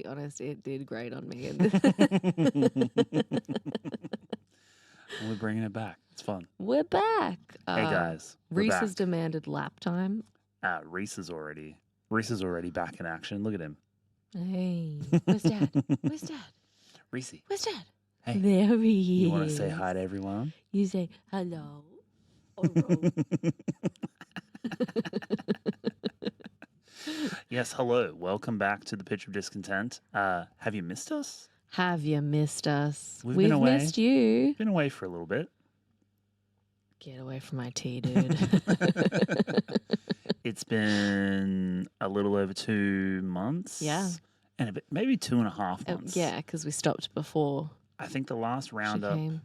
honest, it did great on me. We're bringing it back. It's fun. We're back. Hey guys, we're Reese back. has demanded lap time. Reese is already back in action. Look at him. Hey, where's Dad? Where's Dad? Reese. Where's Dad? Hey. There he is. You want to say hi to everyone? You say hello. Yes, hello. Welcome back to the Pitch of Discontent. Have you missed us? Have you missed us? We've been away. Missed you. Been away for a little bit. Get away from my tea, dude. It's been a little over 2 months. Yeah. And maybe 2.5 months. Yeah, because we stopped before. I think the last She roundup came.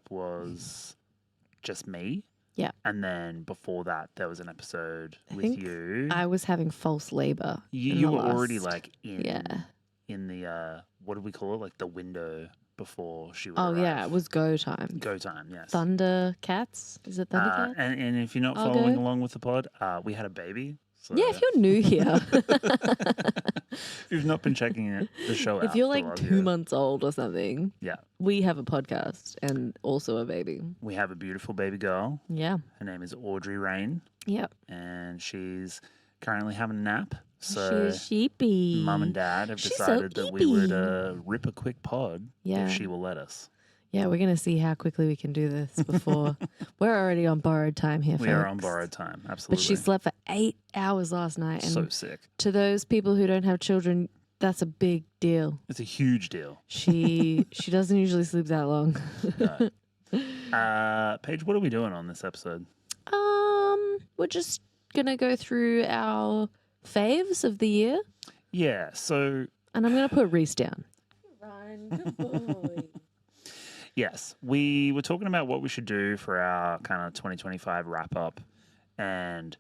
was just me. Yeah. And then before that, there was an episode I with think you. I was having false labor. You were already like in Yeah. the what do we call it? Like the window before she would Oh, arrive. yeah. It was go time. Go time, yes. Thunder Cats? Is it Thunder Cats? And if you're not I'll following go. along with the pod, we had a baby. So Yeah, if you're new here. if you've not been checking the show out. If you're like for 2 months old or something. Yeah. We have a podcast and also a baby. We have a beautiful baby girl. Yeah. Her name is Audrey Rain. Yep. And she's currently having a nap. So She's sheepy. Mum and Dad have She's so decided that we would eepy. rip a quick pod Yeah. if she will let us. Yeah, we're going to see how quickly we can do this before. We're already on borrowed time here, We are on folks. borrowed time, But absolutely. she slept for 8 hours last night. And so sick. to those people who don't have children, that's a big deal. It's a huge deal. She doesn't usually sleep that long. No. Paige, what are we doing on this episode? We're just going to go through our faves of the year. Yeah, so And I'm going to put Reese down. Ryan, good boy. yes, we were talking about what we should do for our kind of 2025 wrap up, and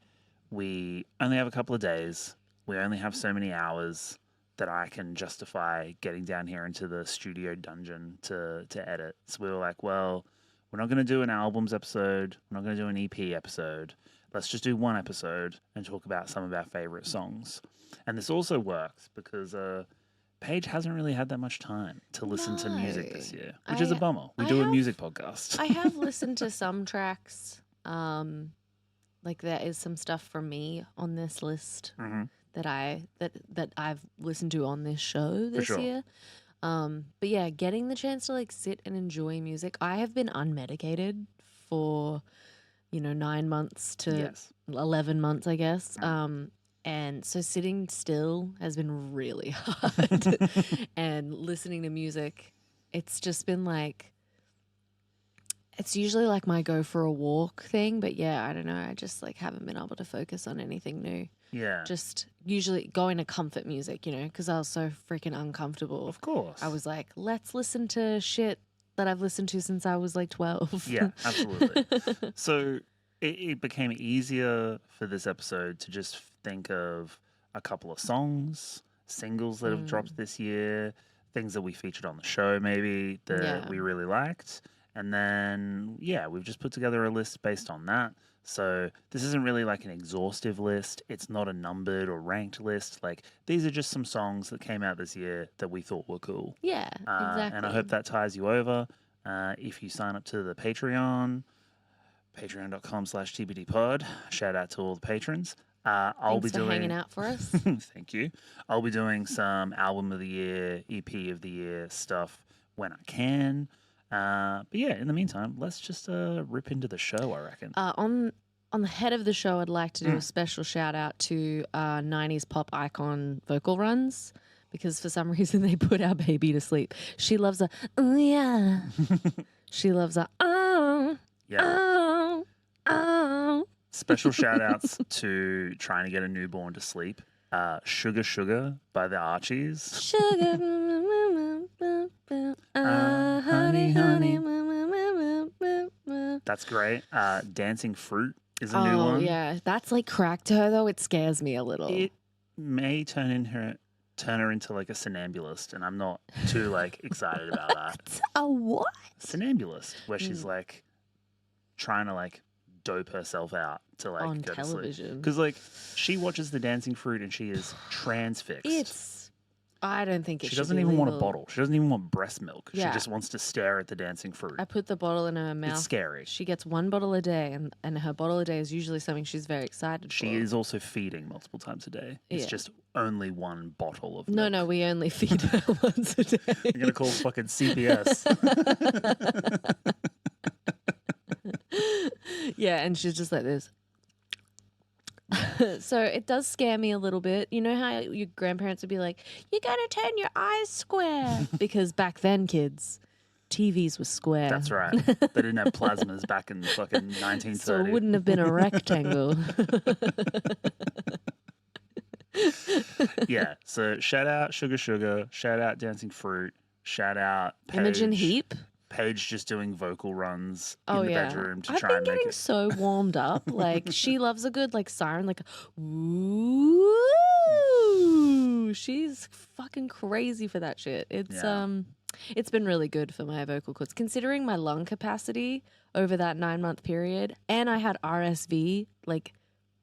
we only have a couple of days. We only have so many hours that I can justify getting down here into the studio dungeon to edit. So we were like, well, we're not going to do an albums episode. We're not going to do an EP episode. Let's just do one episode and talk about some of our favorite songs. And this also works because Paige hasn't really had that much time to listen to music this year, which is a bummer. We do a music podcast. I have listened to some tracks. Like there is some stuff from me on this list that I've listened to on this show this year. But yeah, getting the chance to like sit and enjoy music. I have been unmedicated for 9 months to 11 months, I guess. And so sitting still has been really hard. And listening to music, it's just been like, it's usually like my go for a walk thing. But yeah, I don't know. I just like haven't been able to focus on anything new. Yeah. Just usually going to comfort music, because I was so freaking uncomfortable. Of course. I was like, let's listen to shit that I've listened to since I was like 12. Yeah, absolutely. So it became easier for this episode to just think of a couple of songs, singles that have dropped this year, things that we featured on the show maybe that we really liked. And then, we've just put together a list based on that. So this isn't really like an exhaustive list. It's not a numbered or ranked list. Like these are just some songs that came out this year that we thought were cool. Yeah, exactly. And I hope that ties you over. If you sign up to the Patreon, patreon.com/tpdpod. Shout out to all the patrons. Thanks for hanging out for us. Thank you. I'll be doing some album of the year, EP of the year stuff when I can. But yeah, in the meantime, let's just rip into the show, I reckon. On the head of the show, I'd like to do a special shout out to 90s pop icon vocal runs, because for some reason they put our baby to sleep. She loves a, oh yeah. She loves a, oh, oh, oh. Special shout outs to trying to get a newborn to sleep. Sugar Sugar by the Archies. Sugar, honey, honey. That's great. Dancing Fruit is a new one. Oh, yeah. That's like crack to her, though. It scares me a little. It may turn her into like a somnambulist, and I'm not too like excited about that. A what? Somnambulist, where she's like trying to like dope herself out to like on go television. Because like she watches the Dancing Fruit and she is transfixed. I don't think it She should doesn't be even want a legal. bottle. She doesn't even want breast milk. Yeah. She just wants to stare at the dancing fruit. I put the bottle in her mouth. It's scary. She gets 1 bottle a day, and her bottle a day is usually something she's very excited for. She is also feeding multiple times a day. It's just only 1 bottle of No, milk. no, we only feed her once a day. You're going to call fucking CPS. Yeah, and she's just like this. So it does scare me a little bit. You know how your grandparents would be like, you got to turn your eyes square. Because back then, kids, TVs were square. That's right. They didn't have plasmas back in fucking 1930. So it wouldn't have been a rectangle. Yeah. So shout out Sugar Sugar. Shout out Dancing Fruit. Shout out Paige. Imogen Heap. Paige just doing vocal runs Oh, in the yeah. bedroom to I've try been and make getting it. so warmed up. Like, she loves a good, like, siren, like, ooh. She's fucking crazy for that shit. It's been really good for my vocal cords, considering my lung capacity over that 9-month period, and I had RSV like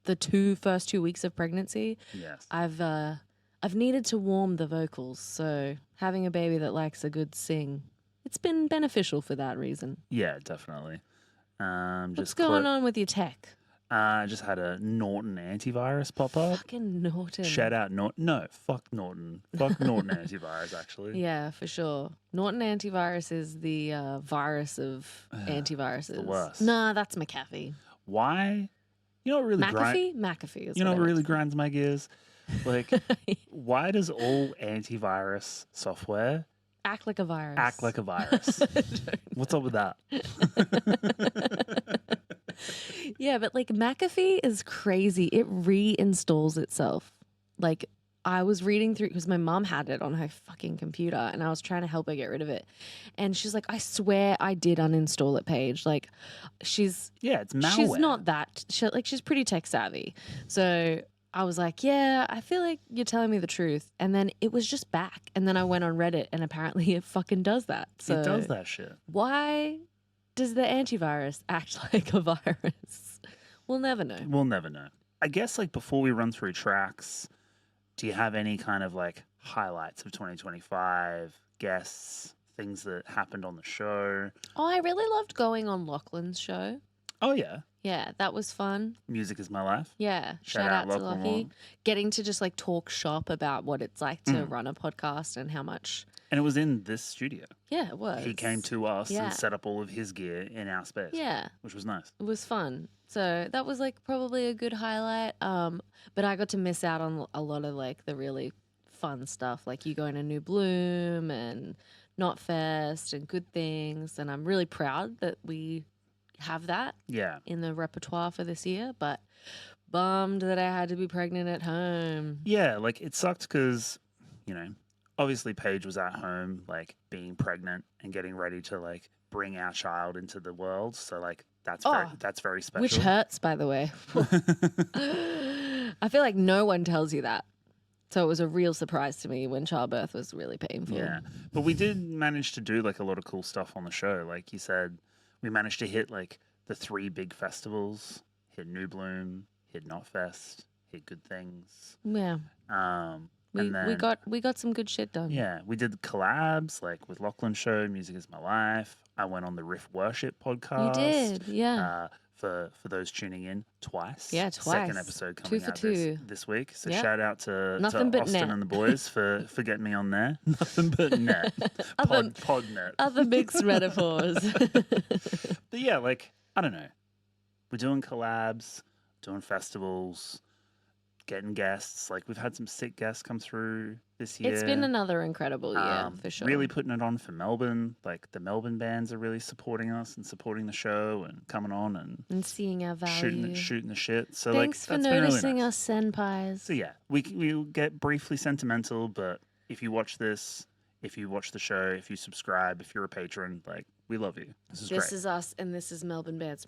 the first 2 weeks of pregnancy. Yes. I've needed to warm the vocals, so having a baby that likes a good sing, it's been beneficial for that reason. Yeah, definitely. What's going on with your tech? I just had a Norton antivirus pop up. Fucking Norton. Shout out Norton. No, fuck Norton. Fuck Norton antivirus, actually. Yeah, for sure. Norton antivirus is the virus of antiviruses. The worst. Nah, that's McAfee. Why? You know what really McAfee is You know what what I really meant to grinds my gears? Like, why does all antivirus software act like a virus. act like a virus? What's up with that? Yeah, but like McAfee is crazy. It reinstalls itself. Like, I was reading through because my mom had it on her fucking computer and I was trying to help her get rid of it. And she's like, I swear I did uninstall it, Paige. Like, it's malware. She's not that. She's pretty tech savvy. So I was like, yeah, I feel like you're telling me the truth. And then it was just back. And then I went on Reddit and apparently it fucking does that. So it does that shit. Why does the antivirus act like a virus? We'll never know. We'll never know. I guess, like, before we run through tracks, do you have any kind of, like, highlights of 2025, guests, things that happened on the show? Oh, I really loved going on Lachlan's show. Oh, yeah. Yeah, that was fun. Music is my life. Yeah. Shout out to Lockie. Getting to just like talk shop about what it's like to run a podcast and how much. And it was in this studio. Yeah, it was. He came to us and set up all of his gear in our space. Yeah. Which was nice. It was fun. So that was like probably a good highlight. But I got to miss out on a lot of like the really fun stuff. Like you going to New Bloom and Not Fest and Good Things. And I'm really proud that we have that in the repertoire for this year, but bummed that I had to be pregnant at home. Yeah, like it sucked because, you know, obviously Paige was at home, like being pregnant and getting ready to like bring our child into the world. So like that's very special. Which hurts, by the way. I feel like no one tells you that. So it was a real surprise to me when childbirth was really painful. Yeah, but we did manage to do like a lot of cool stuff on the show. Like you said, we managed to hit like the 3 big festivals, hit New Bloom, hit Not Fest, hit Good Things. Yeah. We got some good shit done. Yeah, we did collabs like with Lachlan's show, Music Is My Life. I went on the Riff Worship podcast. You did, yeah. For those tuning in, twice. Yeah, twice. Second episode coming 2 for out 2 this week. So shout out to Nothing but Austin net. and the boys for getting me on there. Nothing but net. Pod net. Other mixed metaphors. But yeah, like, I don't know. We're doing collabs, doing festivals, getting guests. Like, we've had some sick guests come through this year. It's been another incredible year, for sure. Really putting it on for Melbourne. Like, the Melbourne bands are really supporting us and supporting the show and coming on and seeing our value. Shooting the shit. So, thanks for noticing really nice. Us, senpais. So, yeah, we'll get briefly sentimental, but if you watch this, if you watch the show, if you subscribe, if you're a patron, like, we love you. This is great. This is us, and this is Melbourne bands.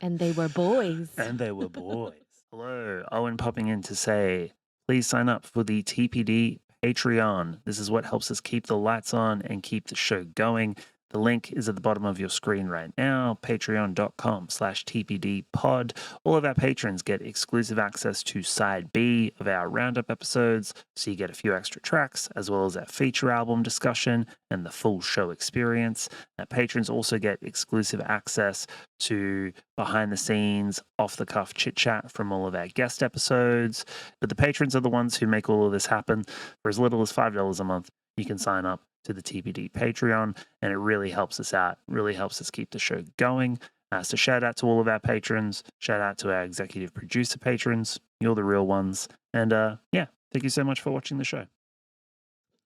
And they were boys. Hello, Owen popping in to say, please sign up for the TPD Patreon. This is what helps us keep the lights on and keep the show going. The link is at the bottom of your screen right now, patreon.com/tpdpod. All of our patrons get exclusive access to Side B of our roundup episodes, so you get a few extra tracks, as well as our feature album discussion and the full show experience. Our patrons also get exclusive access to behind-the-scenes, off-the-cuff chit-chat from all of our guest episodes. But the patrons are the ones who make all of this happen. For as little as $5 a month, you can sign up to the TPD Patreon, and it really helps us out, really helps us keep the show going. So shout out to all of our patrons, shout out to our executive producer patrons, you're the real ones, and yeah, thank you so much for watching the show.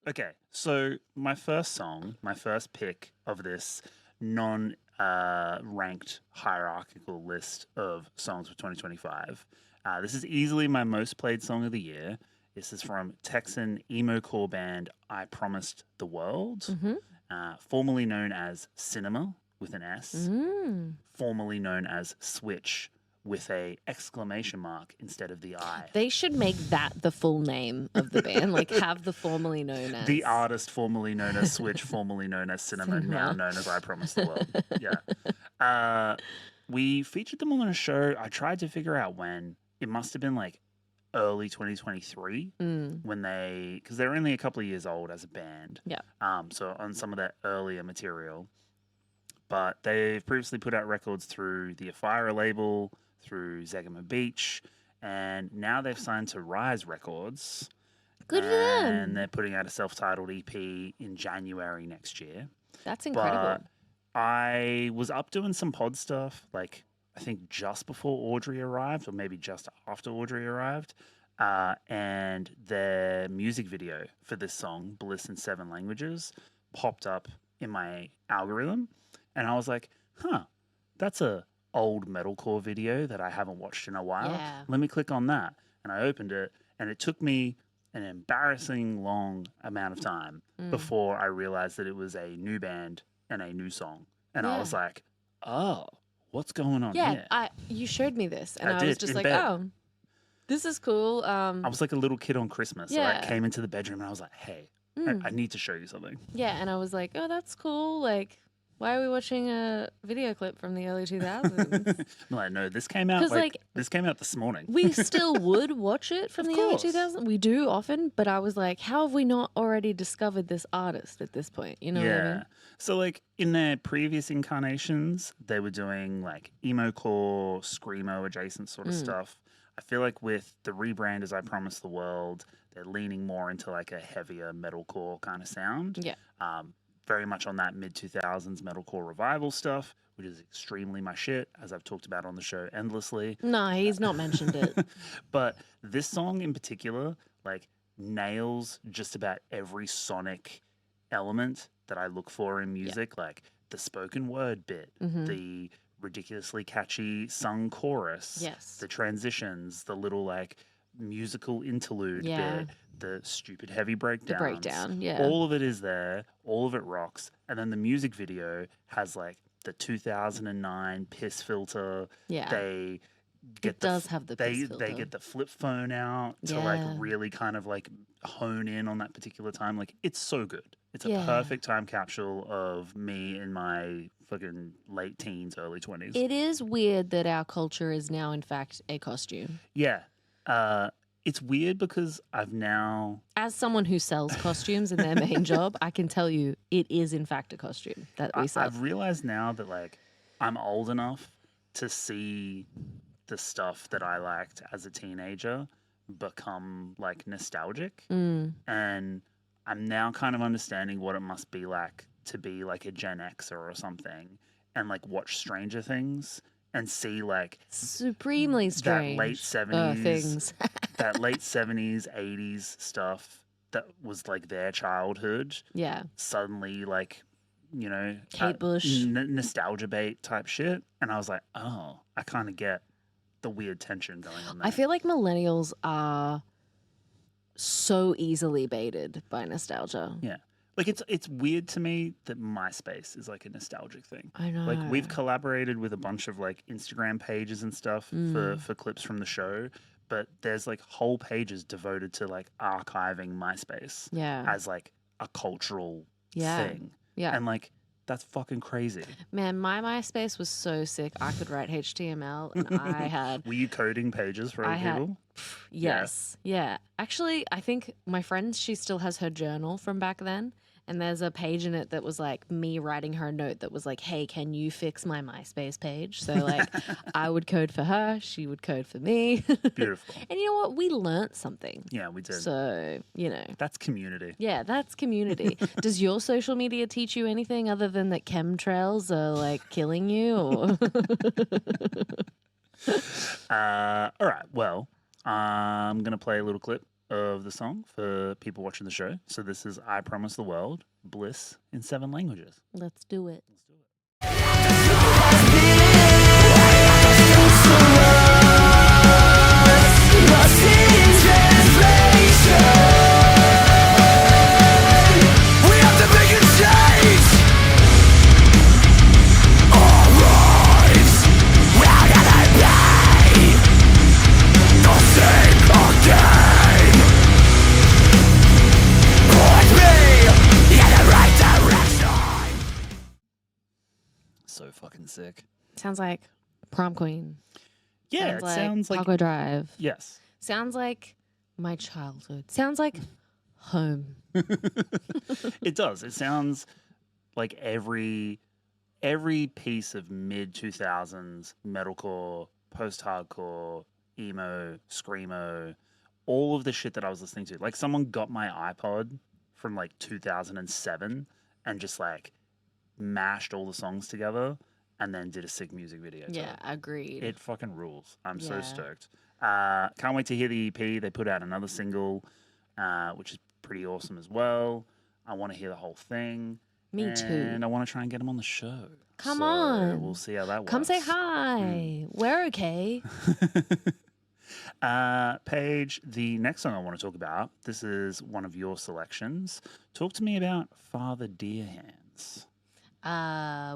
Okay, so my first pick of this non-ranked hierarchical list of songs for 2025. This is easily my most played song of the year. This is from Texan emo core band I Promised the World, formerly known as Cinema with an S, formerly known as Switch with a exclamation mark instead of the I. They should make that the full name of the band, like have the formerly known as. The artist formerly known as Switch, formerly known as Cinema, now known as I Promised the World. Yeah. We featured them on a show. I tried to figure out when. It must have been like early 2023 when because they're only a couple of years old as a band. Yeah. So on some of that earlier material. But they've previously put out records through the Afira label, through Zegama Beach, and now they've signed to Rise Records. Good for them. And they're putting out a self-titled EP in January next year. That's incredible. But I was up doing some pod stuff, like I think just before Audrey arrived, or maybe just after Audrey arrived. And their music video for this song, Bliss in 7 Languages, popped up in my algorithm. And I was like, that's a old metalcore video that I haven't watched in a while. Yeah. Let me click on that. And I opened it, and it took me an embarrassing long amount of time before I realized that it was a new band and a new song. And I was like, oh, what's going on here? Yeah, you showed me this, and I was just like, bed. oh, this is cool. I was like a little kid on Christmas. Yeah. So I came into the bedroom, and I was like, hey, I need to show you something. Yeah, and I was like, oh, that's cool. Like, why are we watching a video clip from the early 2000s? I'm like, no, this came out this came out this morning. We still would watch it from Of the early course. 2000s. We do often, but I was like, how have we not already discovered this artist at this point? You know what I mean? So like in their previous incarnations, they were doing like emo core, screamo adjacent sort of stuff. I feel like with the rebrand as I Promised the World, they're leaning more into like a heavier metalcore kind of sound. Yeah. Very much on that mid-2000s metalcore revival stuff, which is extremely my shit, as I've talked about on the show endlessly. No, he's not mentioned it. But this song in particular, like, nails just about every sonic element that I look for in music, like the spoken word bit, the ridiculously catchy sung chorus, the transitions, the little, like, musical interlude bit, the stupid heavy breakdowns. The breakdown, All of it is there. All of it rocks. And then the music video has like the 2009 piss filter. Yeah. They It does have the piss filter. They get the flip phone out to like really kind of like hone in on that particular time. Like it's so good. It's a perfect time capsule of me in my fucking late teens, early 20s. It is weird that our culture is now in fact a costume. Yeah. It's weird because I've now... As someone who sells costumes in their main job, I can tell you it is in fact a costume that we sell. I've realized now that like I'm old enough to see the stuff that I liked as a teenager become like nostalgic. And I'm now kind of understanding what it must be like to be like a Gen Xer or something and like watch Stranger Things and see like supremely strange that late 70s things. that late 70s 80s stuff that was like their childhood suddenly like, you know, Kate Bush nostalgia bait type shit. And I was like, oh, I kind of get the weird tension going on there. I feel like millennials are so easily baited by nostalgia. Yeah. Like it's weird to me that MySpace is like a nostalgic thing. I know. Like we've collaborated with a bunch of like Instagram pages and stuff for clips from the show, but there's like whole pages devoted to like archiving MySpace as like a cultural thing. Yeah. And like That's fucking crazy. Man, my MySpace was so sick. I could write HTML, and I had. Were you coding pages for other people? Yes. Yeah. Actually, I think my friend, she still has her journal from back then. And there's a page in it that was like me writing her a note that was like, hey, can you fix my MySpace page? So like I would code for her. She would code for me. Beautiful. And you know what? We learnt something. Yeah, we did. So, you know. That's community. Yeah, that's community. Does your social media teach you anything other than that chemtrails are like killing you? Or? All right. Well, I'm going to play a little clip of the song for people watching the show. So this is I Promise the World, Bliss in 7 languages. Let's do it. So fucking sick. Sounds like Prom Queen. Yeah, sounds sounds like Taco Drive. Yes. Sounds like my childhood. Sounds like home. It does. It sounds like every piece of mid 2000s metalcore, post hardcore, emo, screamo, all of the shit that I was listening to. Like someone got my iPod from like 2007 and just like mashed all the songs together and then did a sick music video. Yeah, agreed. It fucking rules. I'm so Yeah. stoked. Can't wait to hear the EP. They put out another single, which is pretty awesome as well. I want to hear the whole thing. Me too. And I want to try and get them on the show. Come So on. We'll see how that works. Come say hi. We're okay. Paige, the next song I want to talk about, this is one of your selections. Talk to me about Father Dear Hands.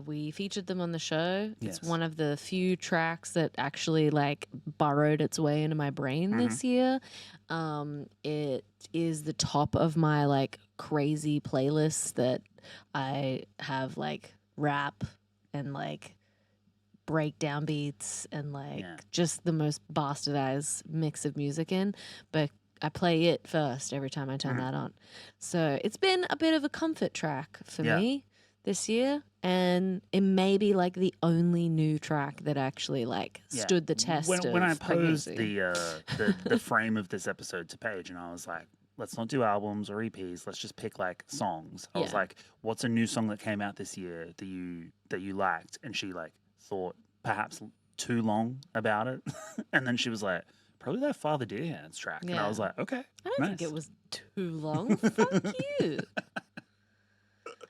We featured them on the show. Yes. It's one of the few tracks that actually like burrowed its way into my brain this year. It is the top of my like crazy playlist that I have like rap and like breakdown beats and like just the most bastardized mix of music in. But I play it first every time I turn that on. So it's been a bit of a comfort track for me this year, and it may be like the only new track that actually like stood the test. When I posed pregnancy. the frame of this episode to Paige, and I was like, let's not do albums or EPs. Let's just pick like songs. I was like, what's a new song that came out this year that you liked? And she like thought perhaps too long about it, and then she was like, probably that Father Dear Hands track. And I was like, okay, I don't think it was too long. Fuck you.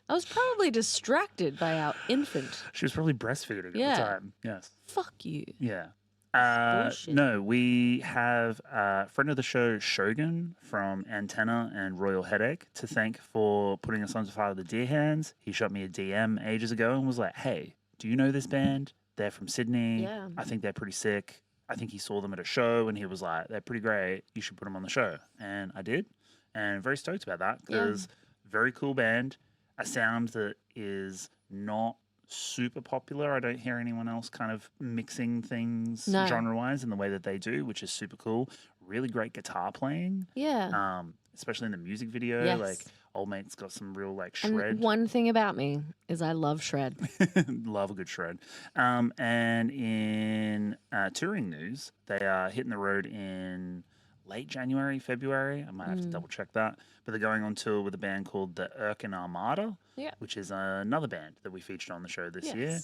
I was probably distracted by our infant. She was probably breastfeeding at the time. Yes. Fuck you. Yeah. Bullshit. No, we have a friend of the show, Shogun, from Antenna and Royal Headache, to thank for putting us on to Father Dear Hands. He shot me a DM ages ago and was like, hey, do you know this band? They're from Sydney. Yeah. I think they're pretty sick. I think he saw them at a show and he was like, they're pretty great. You should put them on the show. And I did. And very stoked about that because very cool band. A sound that is not super popular. I don't hear anyone else kind of mixing things genre-wise in the way that they do, which is super cool. Really great guitar playing. Yeah. Especially in the music video. Yes. Like, old mate's got some real like shred. And one thing about me is I love shred. Love a good shred. And in touring news, they are hitting the road in late January, February. I might have to double check that. But they're going on tour with a band called the Erkin Armada, which is another band that we featured on the show this year,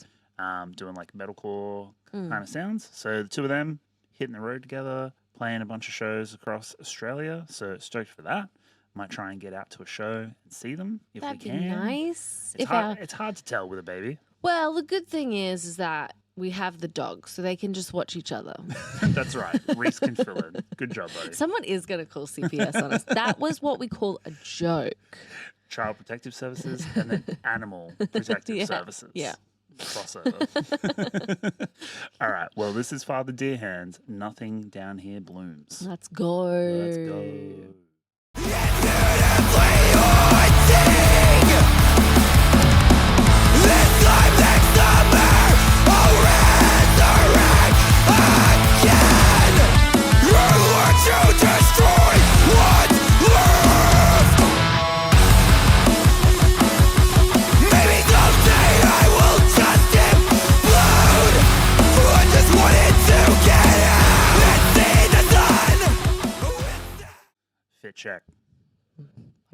doing like metalcore kind of sounds. So the two of them hitting the road together, playing a bunch of shows across Australia. So stoked for that. Might try and get out to a show and see them if we can. That'd be nice. It's hard to tell with a baby. Well, the good thing is that we have the dog, so they can just watch each other. That's right. Reese can fill in. Good job, buddy. Someone is going to call CPS on us. That was what we call a joke. Child Protective Services and then Animal Protective Services. Yeah. Crossover. All right. Well, this is Father Dear Hands. Nothing down here blooms. Let's go. Let's go. Beautifully haunting.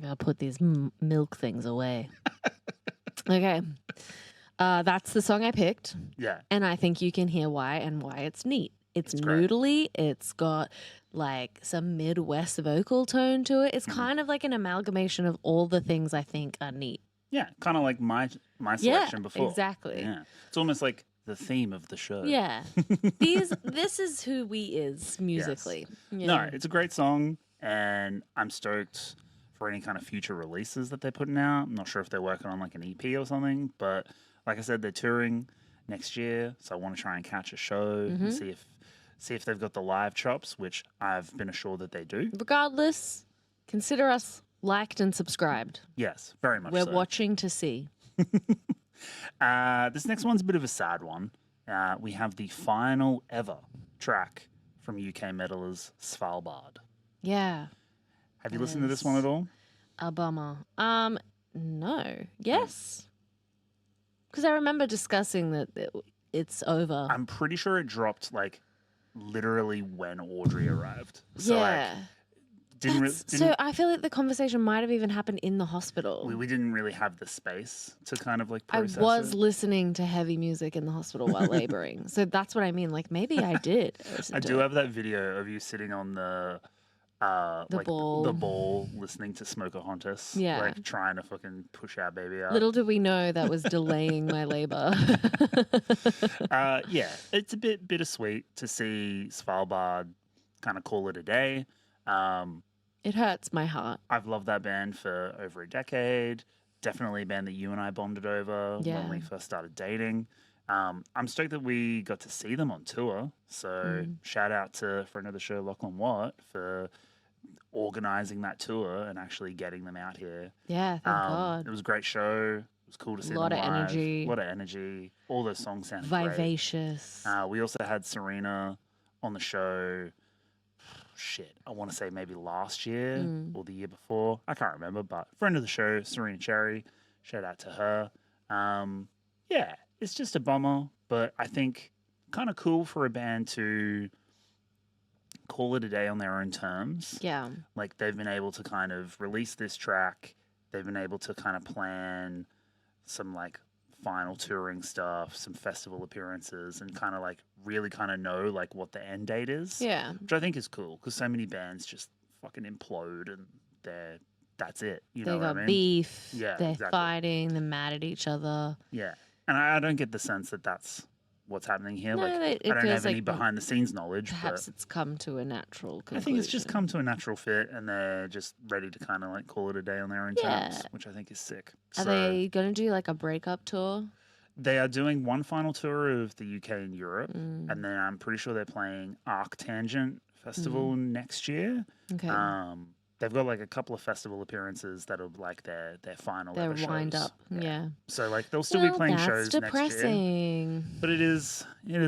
gotta put these milk things away. Okay. That's the song I picked. Yeah. And I think you can hear why and why it's neat. It's noodly. It's got like some Midwest vocal tone to it. It's kind of like an amalgamation of all the things I think are neat. Yeah, kind of like my selection before. Exactly. Yeah. It's almost like the theme of the show. Yeah. This is who we is musically. Yes. Yeah. No, it's a great song, and I'm stoked for any kind of future releases that they're putting out. I'm not sure if they're working on like an EP or something, but like I said, they're touring next year, so I want to try and catch a show and see if they've got the live chops, which I've been assured that they do. Regardless, consider us liked and subscribed. Yes, very much We're so. watching to see. This next one's a bit of a sad one. We have the final ever track from UK metalers Svalbard. Yeah. Have you listened to this one at all? A bummer. No. Yes. Because I remember discussing that it's over. I'm pretty sure it dropped like literally when Audrey arrived. So yeah. So I feel like the conversation might have even happened in the hospital. We didn't really have the space to kind of like process I was it. listening to heavy music in the hospital while laboring. So that's what I mean. Like maybe I did. I do have that video of you sitting on the ball listening to Smoker Hontus. Yeah. Like trying to fucking push our baby out. Little did we know that was delaying my labor. Yeah, it's a bit bittersweet to see Svalbard kind of call it a day. It hurts my heart. I've loved that band for over a decade. Definitely a band that you and I bonded over when we first started dating. I'm stoked that we got to see them on tour. So shout out to friend of the show, Lachlan Watt, for organising that tour and actually getting them out here. Yeah, thank God. It was a great show. It was cool to see them live. A lot of energy. All those songs sounded vivacious. Great. We also had Serena on the show. Shit, I want to say maybe last year or the year before. I can't remember, but friend of the show, Serena Cherry. Shout out to her. Yeah, it's just a bummer, but I think kind of cool for a band to call it a day on their own terms. Yeah. Like they've been able to kind of release this track. They've been able to kind of plan some like final touring stuff, some festival appearances, and kind of like really kind of know like what the end date is. Yeah. Which I think is cool because so many bands just fucking implode and that's it. You know what I mean? They got beef. Yeah, they're exactly. fighting. They're mad at each other. Yeah. And I don't get the sense that that's what's happening here. No, like it I don't feels have any like behind the scenes knowledge. Perhaps but it's come to a natural conclusion. I think it's just come to a natural fit and they're just ready to kind of like call it a day on their own terms, which I think is sick. Are they going to do like a breakup tour? They are doing one final tour of the UK and Europe, and then I'm pretty sure they're playing Arctangent Festival next year. Okay. They've got like a couple of festival appearances that are like their final. They're ever wind shows. up. Yeah. So like they'll still be playing shows depressing. next year. But it is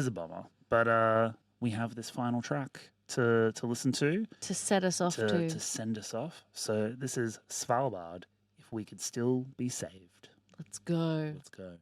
a bummer. But we have this final track to listen to set us off to send us off. So this is Svalbard. If we could still be saved. Let's go. Let's go.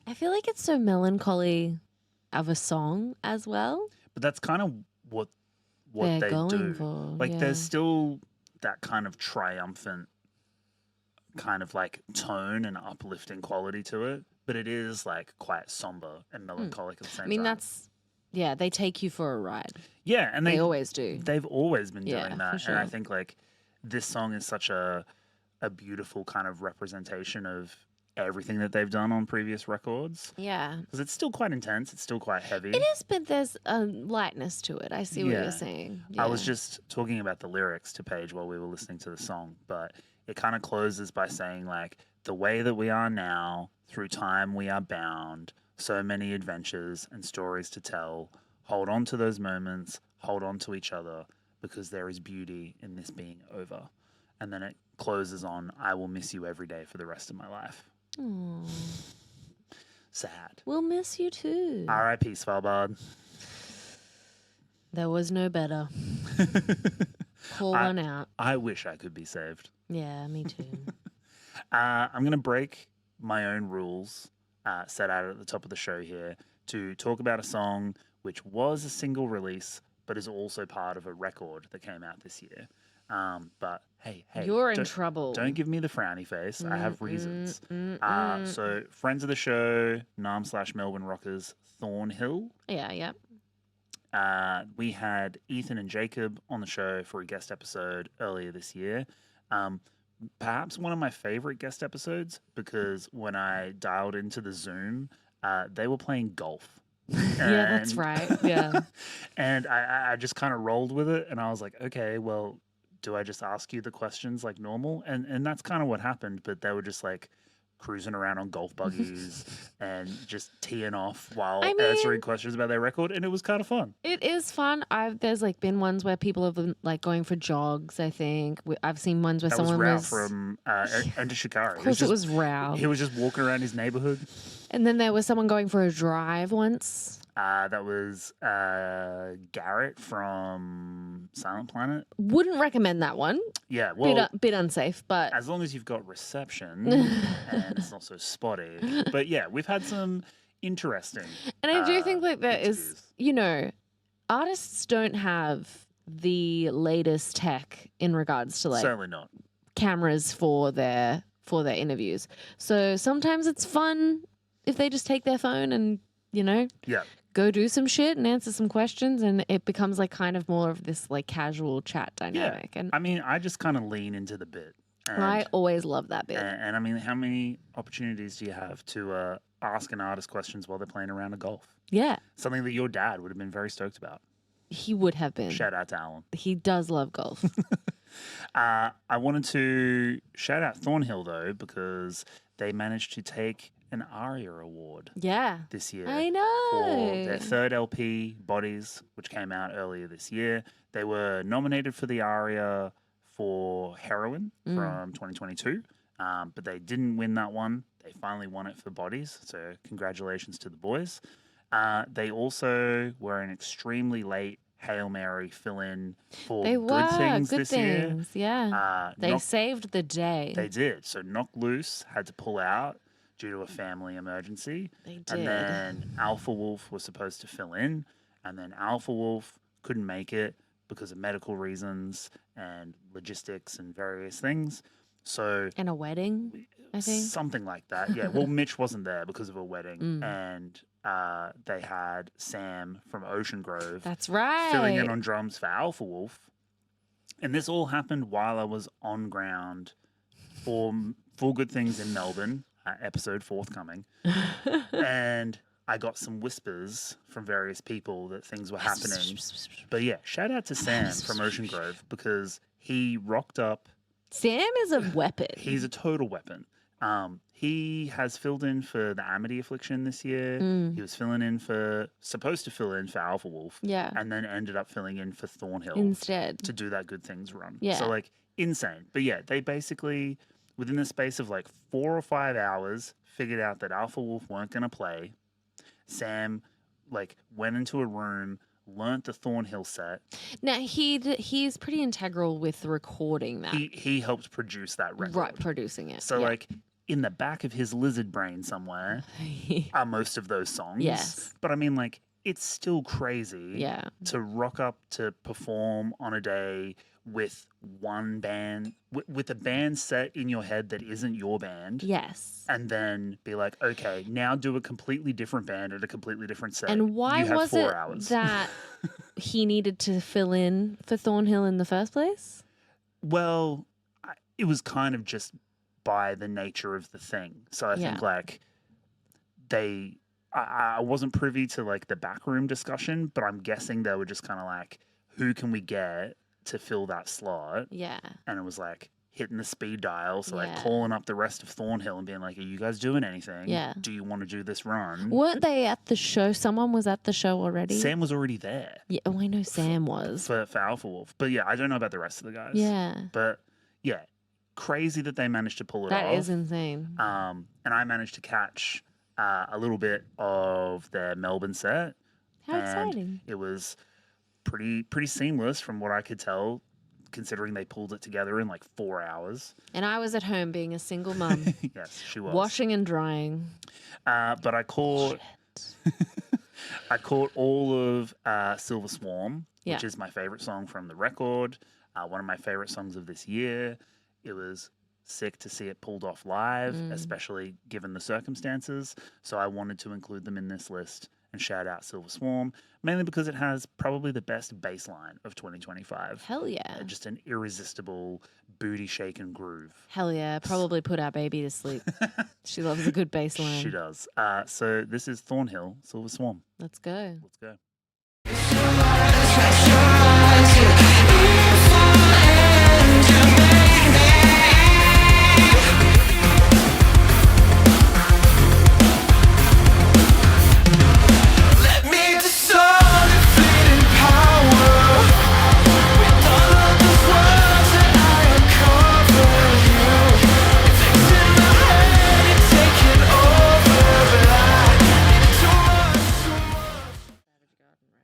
I feel like it's so melancholy of a song as well. But that's kind of what they going do. For, like there's still that kind of triumphant kind of like tone and uplifting quality to it, but it is like quite somber and melancholic at the same time. I mean, they take you for a ride. Yeah, and they always do. They've always been doing that. For sure. And I think like this song is such a beautiful kind of representation of everything that they've done on previous records. Yeah. Because it's still quite intense. It's still quite heavy. It is, but there's a lightness to it. I see what you're saying. Yeah. I was just talking about the lyrics to Paige while we were listening to the song, but it kind of closes by saying like, the way that we are now, through time we are bound, so many adventures and stories to tell. Hold on to those moments, hold on to each other, because there is beauty in this being over. And then it closes on "I will miss you every day for the rest of my life." Aww. Sad. We'll miss you too. R.I.P. Svalbard. There was no better. Pour one out. I wish I could be saved. Yeah, me too. I'm going to break my own rules set out at the top of the show here to talk about a song which was a single release but is also part of a record that came out this year. But hey, you're in trouble. Don't give me the frowny face. I have reasons. So friends of the show, Nam/Melbourne rockers, Thornhill. Yeah. We had Ethan and Jacob on the show for a guest episode earlier this year. Perhaps one of my favorite guest episodes because when I dialed into the Zoom, they were playing golf. Yeah, that's right. Yeah. And I just kind of rolled with it, and I was like, okay, well, do I just ask you the questions like normal? And that's kind of what happened, but they were just like cruising around on golf buggies and just teeing off while answering questions about their record, and it was kind of fun. It is fun. There's like been ones where people have been like going for jogs. I think I've seen ones where someone was from Enter Shikari. Of course, it was Rao. He was just walking around his neighborhood. And then there was someone going for a drive once. That was Garrett from Silent Planet. Wouldn't recommend that one. Yeah, well, bit unsafe, but as long as you've got reception and it's not so spotty. But yeah, we've had some interesting. And I do think like that interviews. is, artists don't have the latest tech in regards to like certainly not cameras for their interviews. So sometimes it's fun if they just take their phone and go do some shit and answer some questions, and it becomes like kind of more of this like casual chat dynamic. Yeah. And I mean, I just kind of lean into the bit. And, I always love that bit. And I mean, how many opportunities do you have to ask an artist questions while they're playing around a golf? Yeah. Something that your dad would have been very stoked about. He would have been. Shout out to Alan. He does love golf. I wanted to shout out Thornhill, though, because they managed to take an ARIA award this year. I know. For their third LP, Bodies, which came out earlier this year. They were nominated for the ARIA for Heroin from 2022, but they didn't win that one. They finally won it for Bodies, so congratulations to the boys. They also were an extremely late Hail Mary fill-in for Good Things this year. Yeah. They saved the day. They did. So Knock Loose had to pull out due to a family emergency. They did. And then Alpha Wolf was supposed to fill in, and then Alpha Wolf couldn't make it because of medical reasons and logistics and various things. So and a wedding, I think. Something like that. Yeah. Well, Mitch wasn't there because of a wedding, and they had Sam from Ocean Grove. That's right. Filling in on drums for Alpha Wolf. And this all happened while I was on ground for Good Things in Melbourne. Episode forthcoming. And I got some whispers from various people that things were happening. But yeah, shout out to Sam from Ocean Grove because he rocked up. Sam is a weapon. He's a total weapon. He has filled in for the Amity Affliction this year. He was supposed to fill in for Alpha Wolf. Yeah. And then ended up filling in for Thornhill. Instead. To do that Good Things run. Yeah. So like insane. But yeah, they basically, within the space of like 4 or 5 hours, figured out that Alpha Wolf weren't going to play. Sam like went into a room, learnt the Thornhill set. Now he's pretty integral with recording that. He helped produce that record. Right, producing it. So like in the back of his lizard brain somewhere are most of those songs. Yes. But I mean like it's still crazy to rock up to perform on a day with one band, with a band set in your head that isn't your band. Yes. And then be like, okay, now do a completely different band at a completely different set. And why was it that he needed to fill in for Thornhill in the first place? Well, it was kind of just by the nature of the thing. So I think like I wasn't privy to like the backroom discussion, but I'm guessing they were just kind of like, who can we get to fill that slot? Yeah. And it was like hitting the speed dial. So like calling up the rest of Thornhill and being like, are you guys doing anything? Yeah. Do you want to do this run? Weren't they at the show? Someone was at the show already? Sam was already there. Yeah. Oh, I know Sam was. For Alpha Wolf. But yeah, I don't know about the rest of the guys. Yeah. But yeah, crazy that they managed to pull it off. That is insane. And I managed to catch a little bit of their Melbourne set. How exciting. It was pretty seamless from what I could tell, considering they pulled it together in like 4 hours. And I was at home being a single mum. Yes, she was. Washing and drying. But I caught I caught all of Silver Swarm, which is my favorite song from the record. One of my favorite songs of this year. It was sick to see it pulled off live, especially given the circumstances. So I wanted to include them in this list and shout out Silver Swarm, mainly because it has probably the best bass line of 2025. Hell yeah. Just an irresistible booty shaking groove. Hell yeah. Probably put our baby to sleep. She loves a good bass line. She does. So this is Thornhill, Silver Swarm. Let's go. Let's go.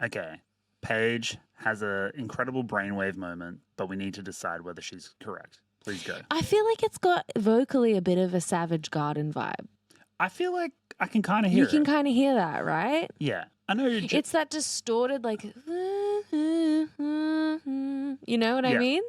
Okay, Paige has an incredible brainwave moment, but we need to decide whether she's correct. Please go. I feel like it's got vocally a bit of a Savage Garden vibe. I feel like I can kind of hear it. You can kind of hear that, right? Yeah. I know you're it's that distorted, like, you know what I mean?